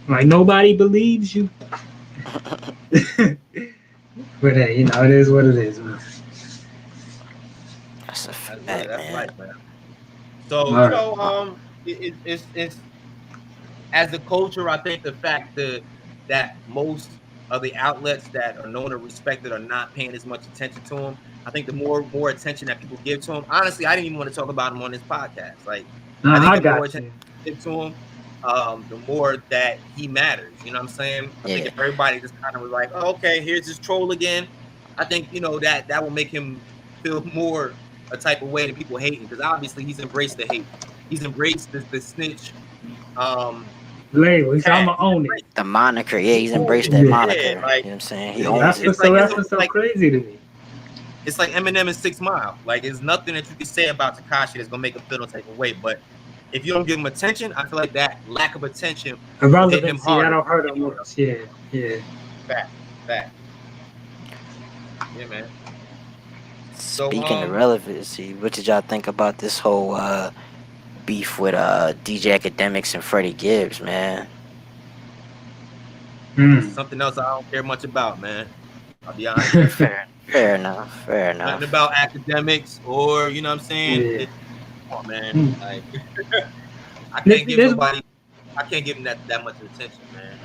Like, nobody believes you. But hey, it is what it is, man. That's a fact, that's life, man. So it's as a culture, I think the fact that most of the outlets that are known or respected are not paying as much attention to him. I think the more attention that people give to him. Honestly, I didn't even want to talk about him on this podcast. Like, I think the more attention you give to him, the more that he matters. You know what I'm saying? I think if everybody just kind of was like, oh, okay, here's this troll again, I think that will make him feel more a type of way that people hate him, because obviously he's embraced the hate. He's embraced the snitch. Label. He's I'm gonna own it. The moniker, he's embraced that moniker. You know what I'm saying? He owns it. That's what's so crazy to me. It's like Eminem in 6 Mile. Like, there's nothing that you can say about Tekashi that's gonna make him feel no type of way. But if you don't give him attention, I feel like that lack of attention will hit him hard. I don't hurt him much. Yeah. Fact. Yeah, man. Speaking of relevancy, what did y'all think about this whole beef with DJ Academics and Freddie Gibbs, man? Something else I don't care much about, man. I'll be honest. Fair enough. Nothing about Academics or, you know what I'm saying? Come on, man. Like, I can't give them that much attention, man.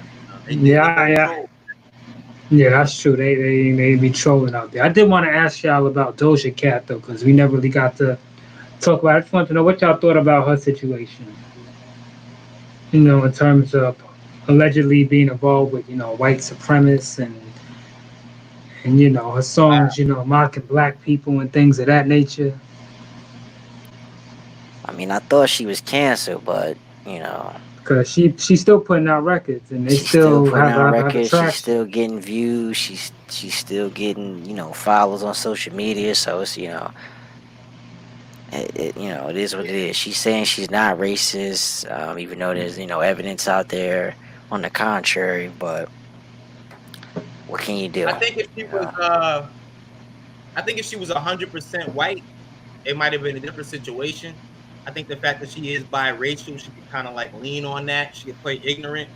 Yeah, that's true. They be trolling out there. I did want to ask y'all about Doja Cat though, because we never really got to talk about it. I just wanted to know what y'all thought about her situation. In terms of allegedly being involved with, white supremacists and her songs, mocking black people and things of that nature. I mean, I thought she was canceled, but because she's still putting out records, and they still putting out records. She's still getting views. She's still getting followers on social media. So it's it is what it is. She's saying she's not racist, even though there's evidence out there on the contrary. But what can you do? I think if she was 100% white, it might have been a different situation. I think the fact that she is biracial, she can kind of like lean on that. She can play ignorant,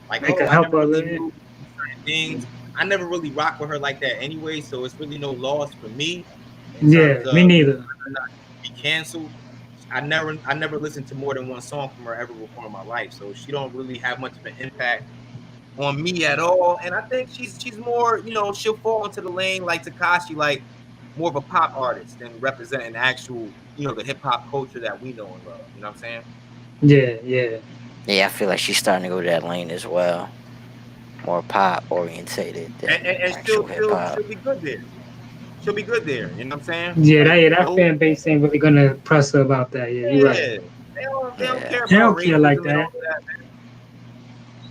like, It oh, could I help never her a really little. knew certain things. I never really rock with her like that anyway, so it's really no loss for me in Yeah, terms me of neither. whether or not she be canceled. I never listened to more than one song from her ever before in my life, so she don't really have much of an impact on me at all. And I think she's more, she'll fall into the lane like Tekashi, like more of a pop artist than representing actual, the hip hop culture that we know and love. You know what I'm saying? Yeah, yeah. Yeah, I feel like she's starting to go to that lane as well. More pop orientated than And actual hip hop. she'll be good there. She'll be good there. You know what I'm saying? Yeah, Like, that fan base ain't really gonna press her about that. Yeah, you're yeah, right. they don't Yeah. care They about don't care like racism and all that. of that.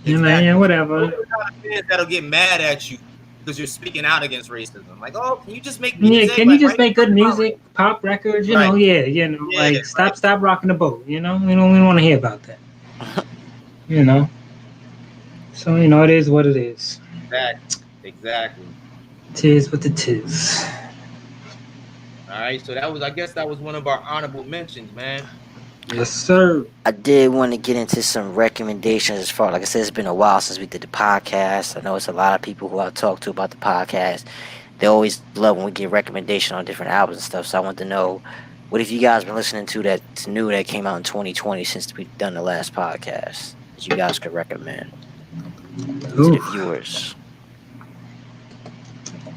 You're like, yeah, Exactly. whatever. Those are the kind of fans that'll get mad at you because you're speaking out against racism. Like, oh, can you just make Yeah, music? can you Like, just write make good about music, pop records? You right? know, yeah, Yeah, like right. stop rocking the boat. We don't want to hear about that. You know, so it is what it is. Exactly. Tis what it is. All right. So I guess that was one of our honorable mentions, man. Yes, sir. I did want to get into some recommendations as far, like I said, it's been a while since we did the podcast. I know it's a lot of people who I've talked to about the podcast. They always love when we get recommendations on different albums and stuff. So I want to know, what have you guys been listening to that's new that came out in 2020 since we've done the last podcast that you guys could recommend to the Ooh, viewers?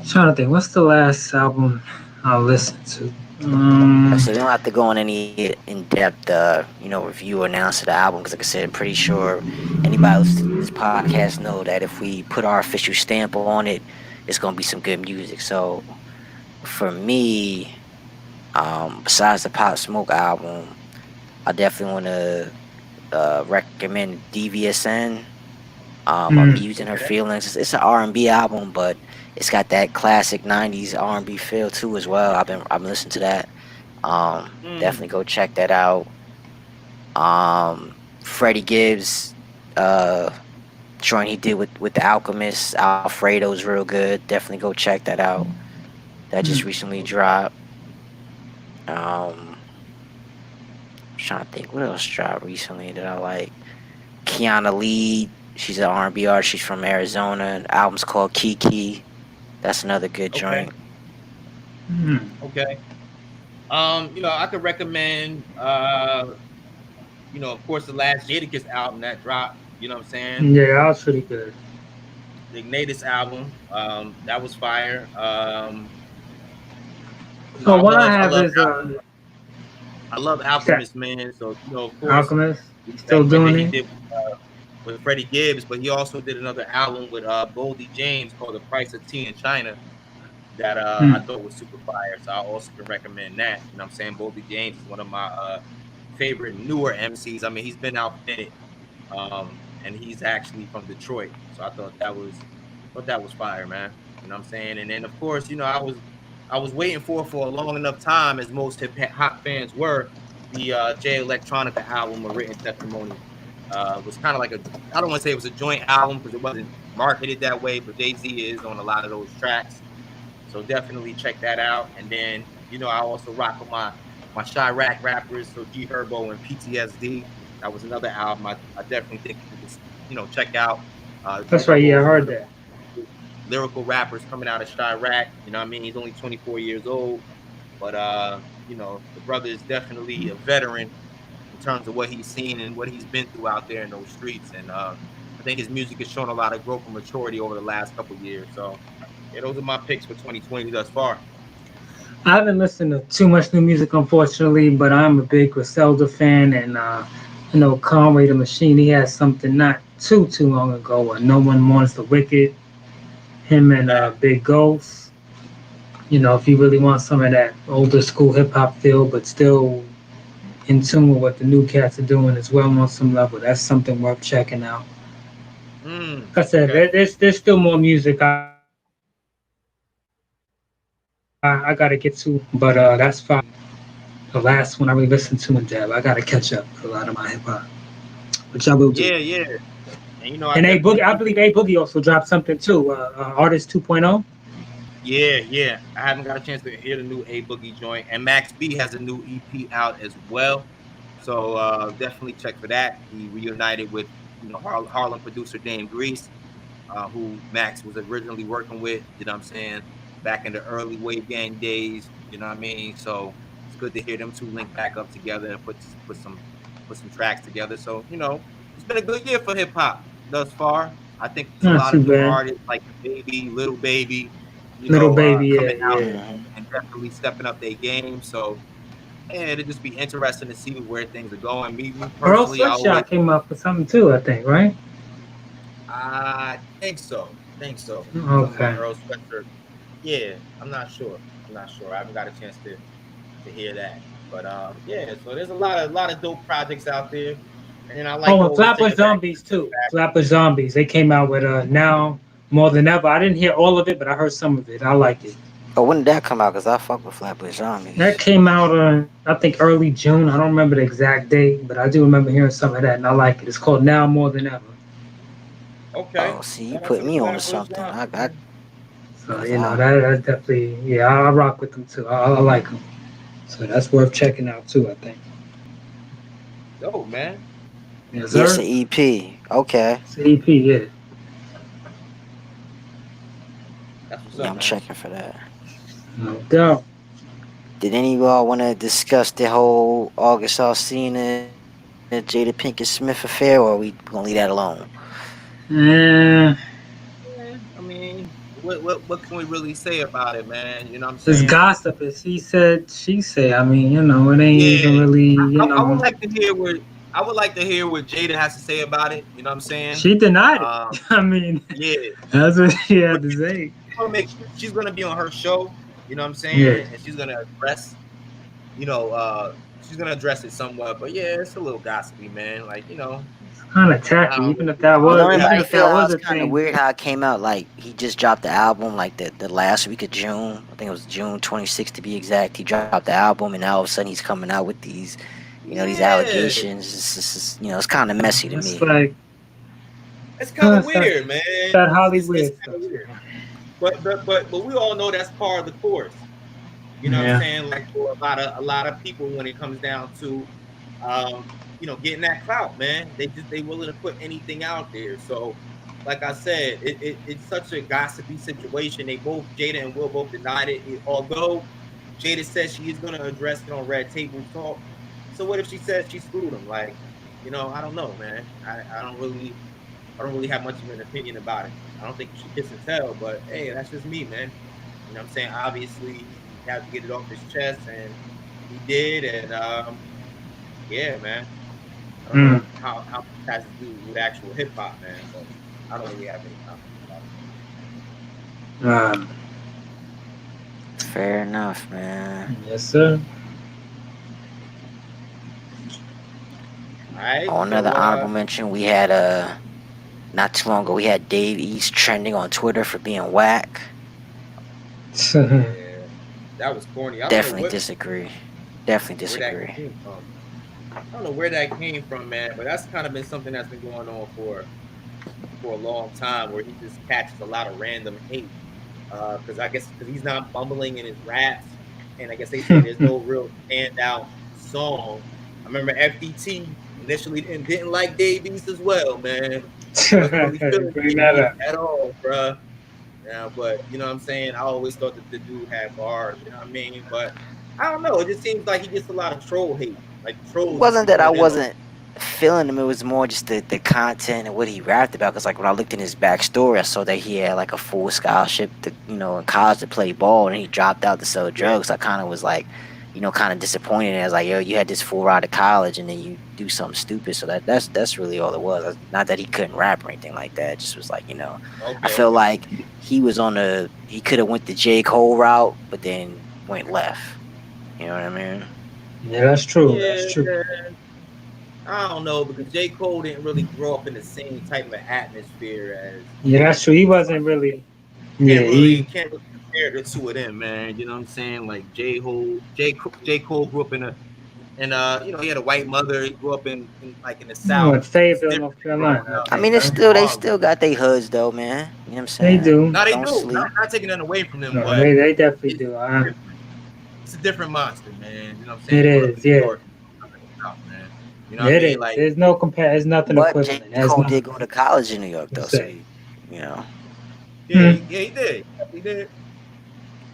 trying to think. What's the last album I listened to? So we don't have to go on any in-depth, review or analysis of the album, because like I said, I'm pretty sure anybody listening to this podcast know that if we put our official stamp on it, it's gonna be some good music. So for me, besides the Pop Smoke album, I definitely want to recommend DVSN. Abused in Her Feelings. It's an R&B album, but it's got that classic '90s R&B feel too as well. I've been listening to that. Definitely go check that out. Freddie Gibbs, joint he did with the Alchemist, Alfredo's real good. Definitely go check that out. That just recently dropped. Trying to think what else dropped recently that I like. Kiana Lee, she's an R&B artist. She's from Arizona. The album's called Kiki. That's another good joint. Okay. I could recommend, of course, the last Jadakiss album that dropped. You know what I'm saying? Yeah, that was pretty good. The Ignatus album, that was fire. I love Alchemist, man. So of course, Alchemist still doing it. He did with Freddie Gibbs, but he also did another album with Boldy James called The Price of Tea in China that I thought was super fire. So I also can recommend that. You know what I'm saying? Boldy James is one of my favorite newer MCs. I mean, he's been out in it, and he's actually from Detroit. So I thought that was fire, man. You know what I'm saying? And then of course, I was waiting for a long enough time, as most hip hop fans were. The Jay Electronica album, A Written Testimony, was kind of like I don't want to say it was a joint album because it wasn't marketed that way, but Jay-Z is on a lot of those tracks. So definitely check that out. And then, I also rock with my Chirac rappers, so G Herbo and PTSD. That was another album I definitely think you could check out. That's right, yeah, I heard that. Lyrical rappers coming out of Chirac, you know what I mean? He's only 24 years old, but the brother is definitely a veteran in terms of what he's seen and what he's been through out there in those streets. And I think his music has shown a lot of growth and maturity over the last couple of years. So yeah, those are my picks for 2020 thus far. I haven't listened to too much new music, unfortunately, but I'm a big Griselda fan, and Conway the Machine, he had something not too long ago, No One Mourns the Wicked. Him and Big Ghost. If you really want some of that older school hip hop feel, but still in tune with what the new cats are doing as well on some level, that's something worth checking out. Like I said, there's still more music I gotta get to, but that's fine. The last one I really listened to in depth. I gotta catch up with a lot of my hip hop, which I will do. Yeah. And I believe A Boogie also dropped something too. Artist 2.0. Yeah. I haven't got a chance to hear the new A Boogie joint, and Max B has a new EP out as well. So definitely check for that. He reunited with Harlem producer Dame Grease, who Max was originally working with. You know what I'm saying? Back in the early Wave Gang days. You know what I mean? So it's good to hear them two link back up together and put some tracks together. So it's been a good year for hip hop thus far. I think there's a Not lot too of new bad. artists like Baby, Little Baby, Little Baby, coming out Mhm. and definitely stepping up their game. So it'll just be interesting to see where things are going. Me Earl personally, Sweatshop came up with something too, I think, right? I think so. Think so. Talking Okay. about Earl Sweatshirt. Yeah, I'm not sure. I haven't got a chance to hear that. But yeah, so there's a lot of dope projects out there. And then I like Oh, to and always take Flatbush it back. Zombies too. Flatbush Zombies. They came out with Now More Than Ever. I didn't hear all of it, but I heard some of it. I liked it. Oh, when did that come out? Cause I fuck with Flatbush Zombies. That came out I think early June. I don't remember the exact date, but I do remember hearing some of that, and I like it. It's called Now More Than Ever. Okay. Oh, see, you Shout out put to the me on to Flatbush something. Zombies, I man. So Cause that's definitely I rock with them too. I like them. So that's worth checking out too. I think. Dope, man. Yes, yeah, it's sir. an EP. Okay. It's an EP, yeah. That's what's Yeah, up, I'm man. checking for that. No doubt. Did any of y'all want to discuss the whole August Alsina and Jada Pinkett Smith affair, or are we gonna leave that alone? Yeah, Yeah, I mean, what can we really say about it, man? You know what I'm it's saying? gossip. It's he said, she said. I mean, it ain't even Yeah. really, I would like to hear what Jada has to say about it. You know what I'm saying? She denied it. Um, I mean, yeah. that's what she had to say. She's gonna be on her show. You know what I'm saying? Yeah. And she's gonna address, she's gonna address it somewhat. But yeah, it's a little gossipy, man. Like It's kind of tacky, I even if that You was, know, even anybody if feel that how was it's a kind of thing. weird how it came out? Like he just dropped the album like the last week of June. I think it was June 26th to be exact. He dropped the album, and now all of a sudden he's coming out with these, these allegations. It's kind of messy to It's me. like it's kind of it's that- weird, man. that It's Hollywood kind stuff. of weird. But we all know that's part of the course. You know what Yeah. I'm saying? Like for a lot of people when it comes down to getting that clout, man. They willing to put anything out there. So like I said, it's such a gossipy situation. Jada and Will both denied it. Although Jada says she is gonna address it on Red Table Talk. So what if she says she screwed him? Like, I don't know, man. I don't really have much of an opinion about it. I don't think you should kiss and tell, but hey, that's just me, man. You know what I'm saying? Obviously, he had to get it off his chest, and he did. And yeah, man. I don't know how it has to do with actual hip hop, man. But I don't really have any comment about it. Fair enough, man. Yes, sir. All right. On another honorable mention, we had not too long ago we had Dave East trending on Twitter for being whack. Yeah, that was corny. Definitely disagree. Definitely disagree. I don't know where that came from, man, but that's kind of been something that's been going on for a long time, where he just catches a lot of random hate. Because he's not bumbling in his raps, and I guess they say there's no real standout song. I remember FDT initially didn't like Dave East as well, man. Wasn't really feeling Bring that up. at all, bruh. Yeah, but you know what I'm saying? I always thought that the dude had bars, you know what I mean? But I don't know. It just seems like he gets a lot of troll hate. Like trolls. It wasn't that I wasn't feeling him. It was more just the content and what he rapped about. Because like when I looked in his backstory, I saw that he had like a full scholarship to in college to play ball, and he dropped out to sell drugs. I kind of was like, kind of disappointed. And I was like, yo, you had this full ride to college, and then you do something stupid. So that's really all it was. Not that he couldn't rap or anything like that. It just was like, I felt like he was he could have went the J. Cole route, but then went left. You know what I mean? Yeah, that's true. Yeah, That's true. I don't know, because J. Cole didn't really grow up in the same type of atmosphere as. Yeah, that's true. He wasn't really. Can't Yeah, really compare the two of them, man. You know what I'm saying? Like J. Cole grew up in he had a white mother. He grew up in the South. Fayetteville, North Carolina. I mean, they still got their hoods though, man. You know what I'm saying? They do. No, they Don't do. sleep. Not taking that away from them, No, but they definitely do. it's a different monster, man. You know what I'm saying? It is, yeah. Man. You know what I It mean? is. Like, There's no compare. There's nothing But J. equivalent. There's Cole not. did go to college in New York, though, so Say. you know. yeah, he did. He did.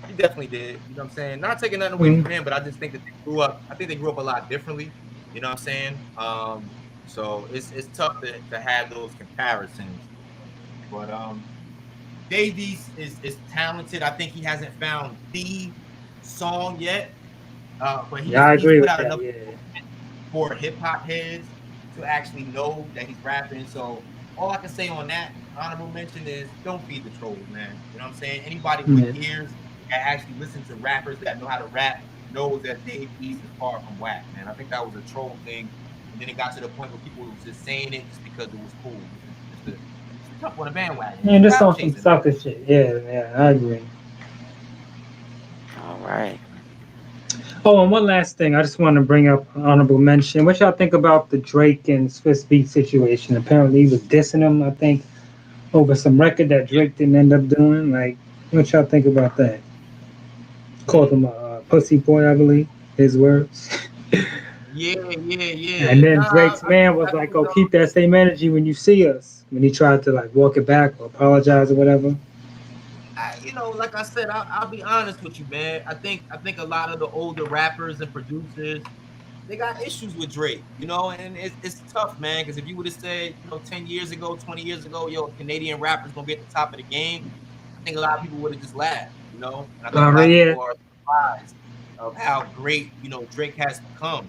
He definitely did. You know what I'm saying? Not taking nothing away from him, but I just think that they grew up. I think they grew up a lot differently. You know what I'm saying? So it's tough to have those comparisons. But Davies is talented. I think he hasn't found the song yet. But Yeah, I he's agree put with out that. enough Yeah. for hip hop heads to actually know that he's rapping. So all I can say on that honorable mention is don't feed the trolls, man. You know what I'm saying? Anybody with ears that actually listen to rappers that know how to rap knows that Dave East is far from whack, man. I think that was a troll thing, and then it got to the point where people was just saying it just because it was cool. Just to jump on a bandwagon. Man, this Clout on some chasing, sucker shit. Yeah, I agree. All right. Oh, and one last thing, I just want to bring up honorable mention. What y'all think about the Drake and Swiss Beat situation? Apparently, he was dissing him, I think, over some record that Drake didn't end up doing. Like, what y'all think about that? Called him a pussy boy, I believe, his words. Yeah. And then Drake's man was like, "Oh, keep that same energy when you see us." When he tried to like walk it back or apologize or whatever. You know, like I said, I'll be honest with you, man. I think a lot of the older rappers and producers, they got issues with Drake, you know, and it's tough, man. Because if you would have said, 10 years ago, 20 years ago, yo, Canadian rappers gonna be at the top of the game, I think a lot of people would have just laughed, you know. And I think a lot of people are surprised of how great, Drake has become.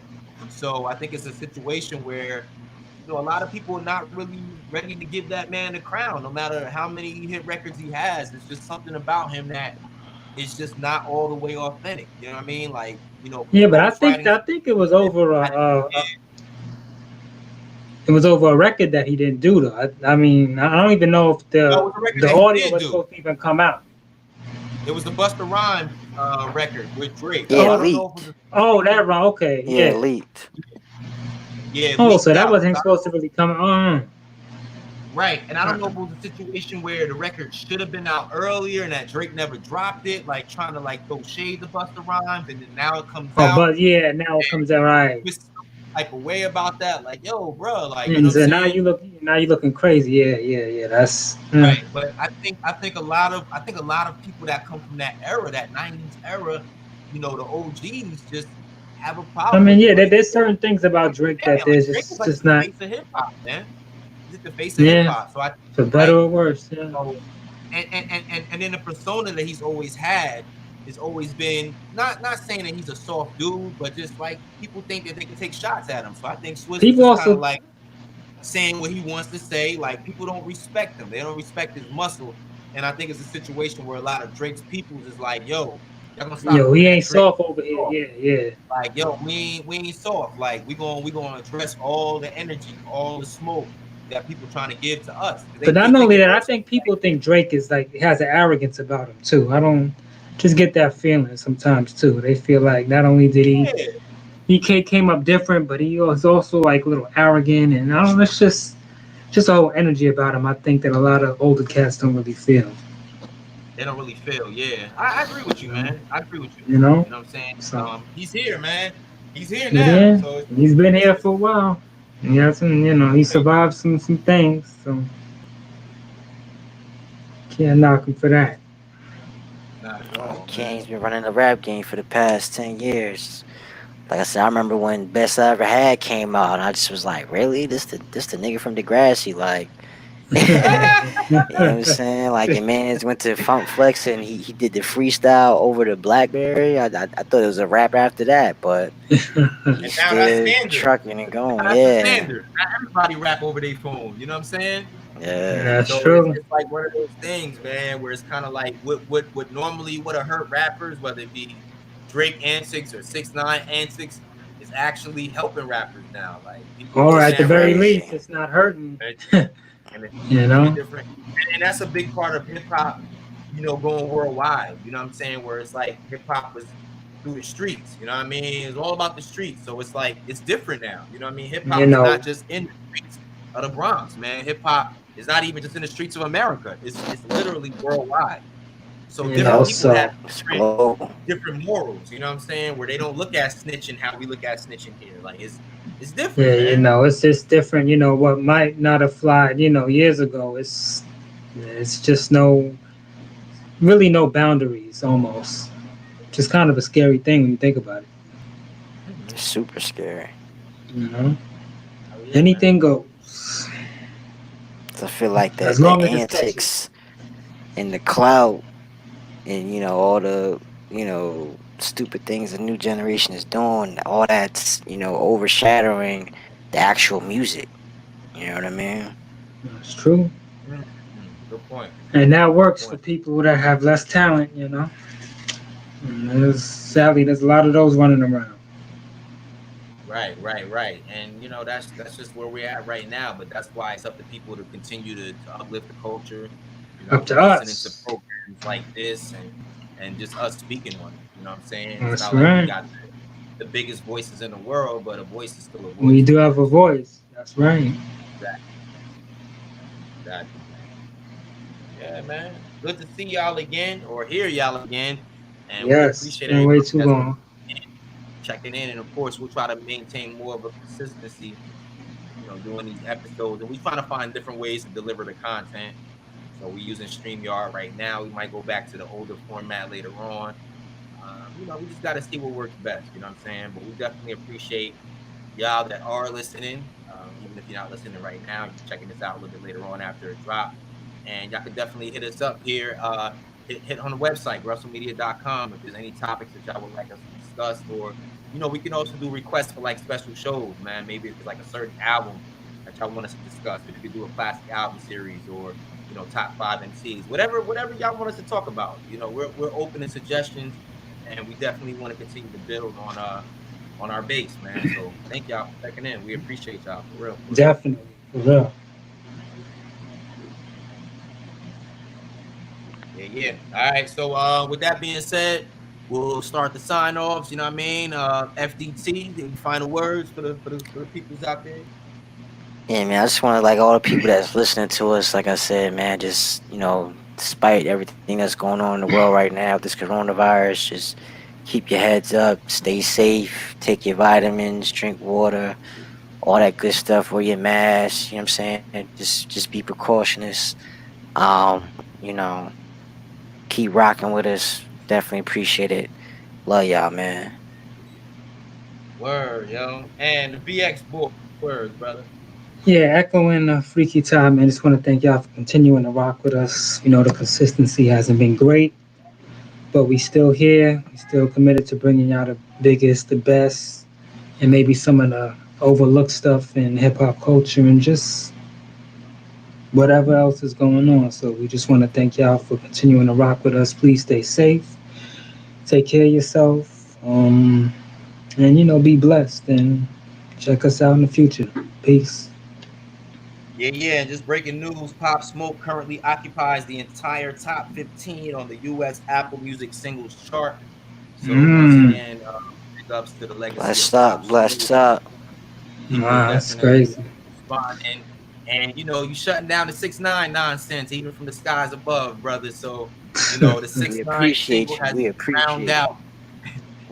So I think it's a situation where, a lot of people are not really ready to give that man the crown, no matter how many hit records he has. It's just something about him that is just not all the way authentic. You know what I mean? Like, Yeah, but I think it was over. It was over a record that he didn't do though. I mean, I don't even know if the audio was supposed to even come out. It was the Busta Rhymes record with Drake. Yeah, I don't know if it was that right? Okay, yeah, leaked. Yeah. Oh, so that wasn't supposed to really come on. Right, and I don't know if it was a situation where the record should have been out earlier and that Drake never dropped it, like trying to like throw shade to Busta Rhymes, and then now it comes out. Oh, but yeah, now it comes out right. Like a way about that, like yo, bro, like you know what I'm saying? Now you looking crazy. Yeah. That's right. But I think a lot of people that come from that era, that '90s era, the OGs just have a problem. I mean, yeah, there's certain things about Drake that there's just not. Face of hip hop, man. He's the face of hip hop. So for better or worse, yeah. And then the persona that he's always had has always been not saying that he's a soft dude, but just like people think that they can take shots at him. So I think Swiss is kind of like saying what he wants to say. Like people don't respect him. They don't respect his muscle. And I think it's a situation where a lot of Drake's people is like, yo, y'all gonna stop. Yo, he ain't soft over here. Yeah. Like, yo, we ain't soft. Like we gonna address all the energy, all the smoke that people trying to give to us. But not only that, I think people think Drake is like has an arrogance about him too. I don't just get that feeling sometimes too. They feel like not only did he came up different, but he was also like a little arrogant, and I don't know. It's just a whole energy about him. I think that a lot of older cats don't really feel. They don't really feel. Yeah, I agree with you, man. I agree with you. You know what I'm saying? So, he's here, man. He's here now. Yeah. So he's been here for a while. He survived some things, so can't knock him for that. Kane's been running the rap game for the past 10 years. Like I said, I remember when Best I Ever Had came out, and I just was like, really? This the nigga from Degrassi, like. You know what I'm saying? Like, your man went to Funk Flex and he did the freestyle over the BlackBerry. I thought it was a rap after that, but he's still trucking and going. Standard. Not everybody rap over their phone. You know what I'm saying? Yeah, that's true. It's like one of those things, man, where it's kind of like what normally would have hurt rappers, whether it be Drake Antics or 6ix9ine Antics, is actually helping rappers now. Like, or at the very least, it's not hurting. And it's different. And that's a big part of hip hop, going worldwide. You know what I'm saying? Where it's like hip hop was through the streets. You know what I mean? It's all about the streets. So it's like it's different now. You know what I mean? Hip hop is not just in the streets of the Bronx, man. Hip hop is not even just in the streets of America. It's literally worldwide. So different people have different morals. You know what I'm saying? Where they don't look at snitching how we look at snitching here. Like it's It's different, Yeah, man. you know, it's just different. You know, what might not have flied, you know, years ago. It's just really no boundaries almost. Just kind of a scary thing when you think about it. It's super scary. You know, Oh, yeah, man. anything goes 'Cause I feel like as the long as it's catchy. antics and the clout and all the stupid things the new generation is doing, all that's overshadowing the actual music. You know what I mean? It's true, Good point. and that Good works for point. people that have less talent. You know, and sadly, there's a lot of those running around. Right. And that's just where we're at right now. But that's why it's up to people to continue to uplift the culture. Up to Listening to us. programs like this and just us speaking on it. You know what I'm saying? It's That's not like we right. got the biggest voices in the world, but a voice is still a We voice, do have man. a So voice. That's right. exactly, man. Yeah, man. Good to see y'all again or hear y'all again. And we Yes, appreciate been way everybody too that's been long. checking in. And of course, we'll try to maintain more of a consistency, doing these episodes. And we trying to find different ways to deliver the content. So we're using StreamYard right now. We might go back to the older format later on. We just got to see what works best. You know what I'm saying? But we definitely appreciate y'all that are listening. Even if you're not listening right now, you're checking this out a little bit later on after it dropped. And y'all can definitely hit us up here. Hit on the website, grustlemedia.com, if there's any topics that y'all would like us to discuss. Or, we can also do requests for like special shows, man. Maybe if it's like a certain album that y'all want us to discuss. If you could do a classic album series or, top 5 MCs, whatever y'all want us to talk about. We're open to suggestions, and we definitely want to continue to build on our base, man. So thank y'all for checking in. We appreciate y'all for real. Definitely, for real. Yeah. All right. So with that being said, we'll start the sign offs. You know what I mean? FDT, any final words for the peoples out there? Yeah, man. I just want to like all the people that's listening to us. Like I said, man, just despite everything that's going on in the world right now, this coronavirus, just keep your heads up, stay safe, take your vitamins, drink water, all that good stuff. Wear your mask. You know what I'm saying? Just be precautious. Um, you know, keep rocking with us. Definitely appreciate it. Love y'all, man. Word, yo. And the BX boy, words, brother. Yeah, echoing Freaky Time, man. Just want to thank y'all for continuing to rock with us. You know, the consistency hasn't been great, but we still here. We still committed to bringing y'all the biggest, the best, and maybe some of the overlooked stuff in hip hop culture and just whatever else is going on. So we just want to thank y'all for continuing to rock with us. Please stay safe, take care of yourself, and be blessed. And check us out in the future. Peace. Yeah. And just breaking news: Pop Smoke currently occupies the entire top 15 on the U.S. Apple Music Singles Chart. So once Mm. again, big ups to the legacy of Blessed Pop up, Smoke. blessed up. People Wow, that's definitely crazy. responding. And you shutting down the 6ix9ine nonsense, even from the skies above, brother. So, the We 6ix9ine single appreciate you. has We been drowned appreciate it. out.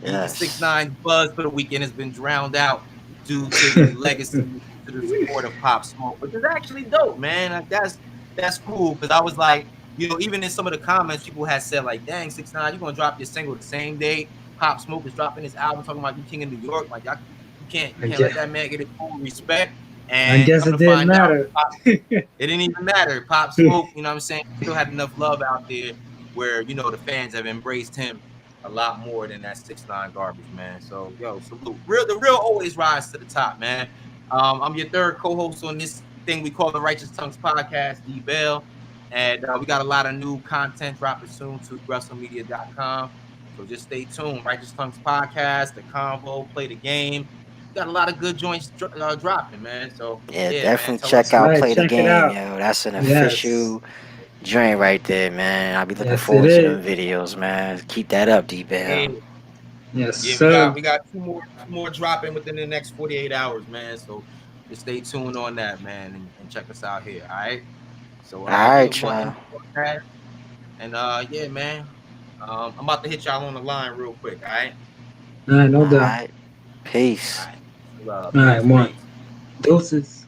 Even six Yes. nine buzz for the weekend has been drowned out due to the legacy, to the support of Pop Smoke, which is actually dope, man. Like, that's cool, because I was like, even in some of the comments, people had said like, "Dang, 6ix9ine, you gonna drop your single the same day Pop Smoke is dropping his album, talking about you King of New York? Like, y'all, you can't let that man get his full respect." I And guess come it to didn't find out, matter. it didn't even matter. Pop Smoke, you know what I'm saying, still had enough love out there where the fans have embraced him a lot more than that 6ix9ine garbage, man. So salute. The real always rise to the top, man. I'm your third co-host on this thing we call the Righteous Tongues Podcast, D Bell. And we got a lot of new content dropping soon to WrestleMedia.com. So just stay tuned. Righteous Tongues Podcast, the convo, play the game. Got a lot of good joints dropping, man. So Yeah, yeah, man. definitely Tell That's check us. out right. Play the Check it Game, out. yo. That's an Yes. official joint right there, man. I'll be looking Yes, it forward to them is. videos, man. Keep that up, Yeah, D-Bell. Yes, yeah, we got sir. two more dropping within the next 48 hours, man. So just stay tuned on that, man, and check us out here. All right. So All yeah, right, we're gonna end y'all. the podcast. And yeah, man. I'm about to hit y'all on the line real quick. All right. All right, no All doubt. right. Peace. All right. Love. All right, Peace, one. peace. Deuces.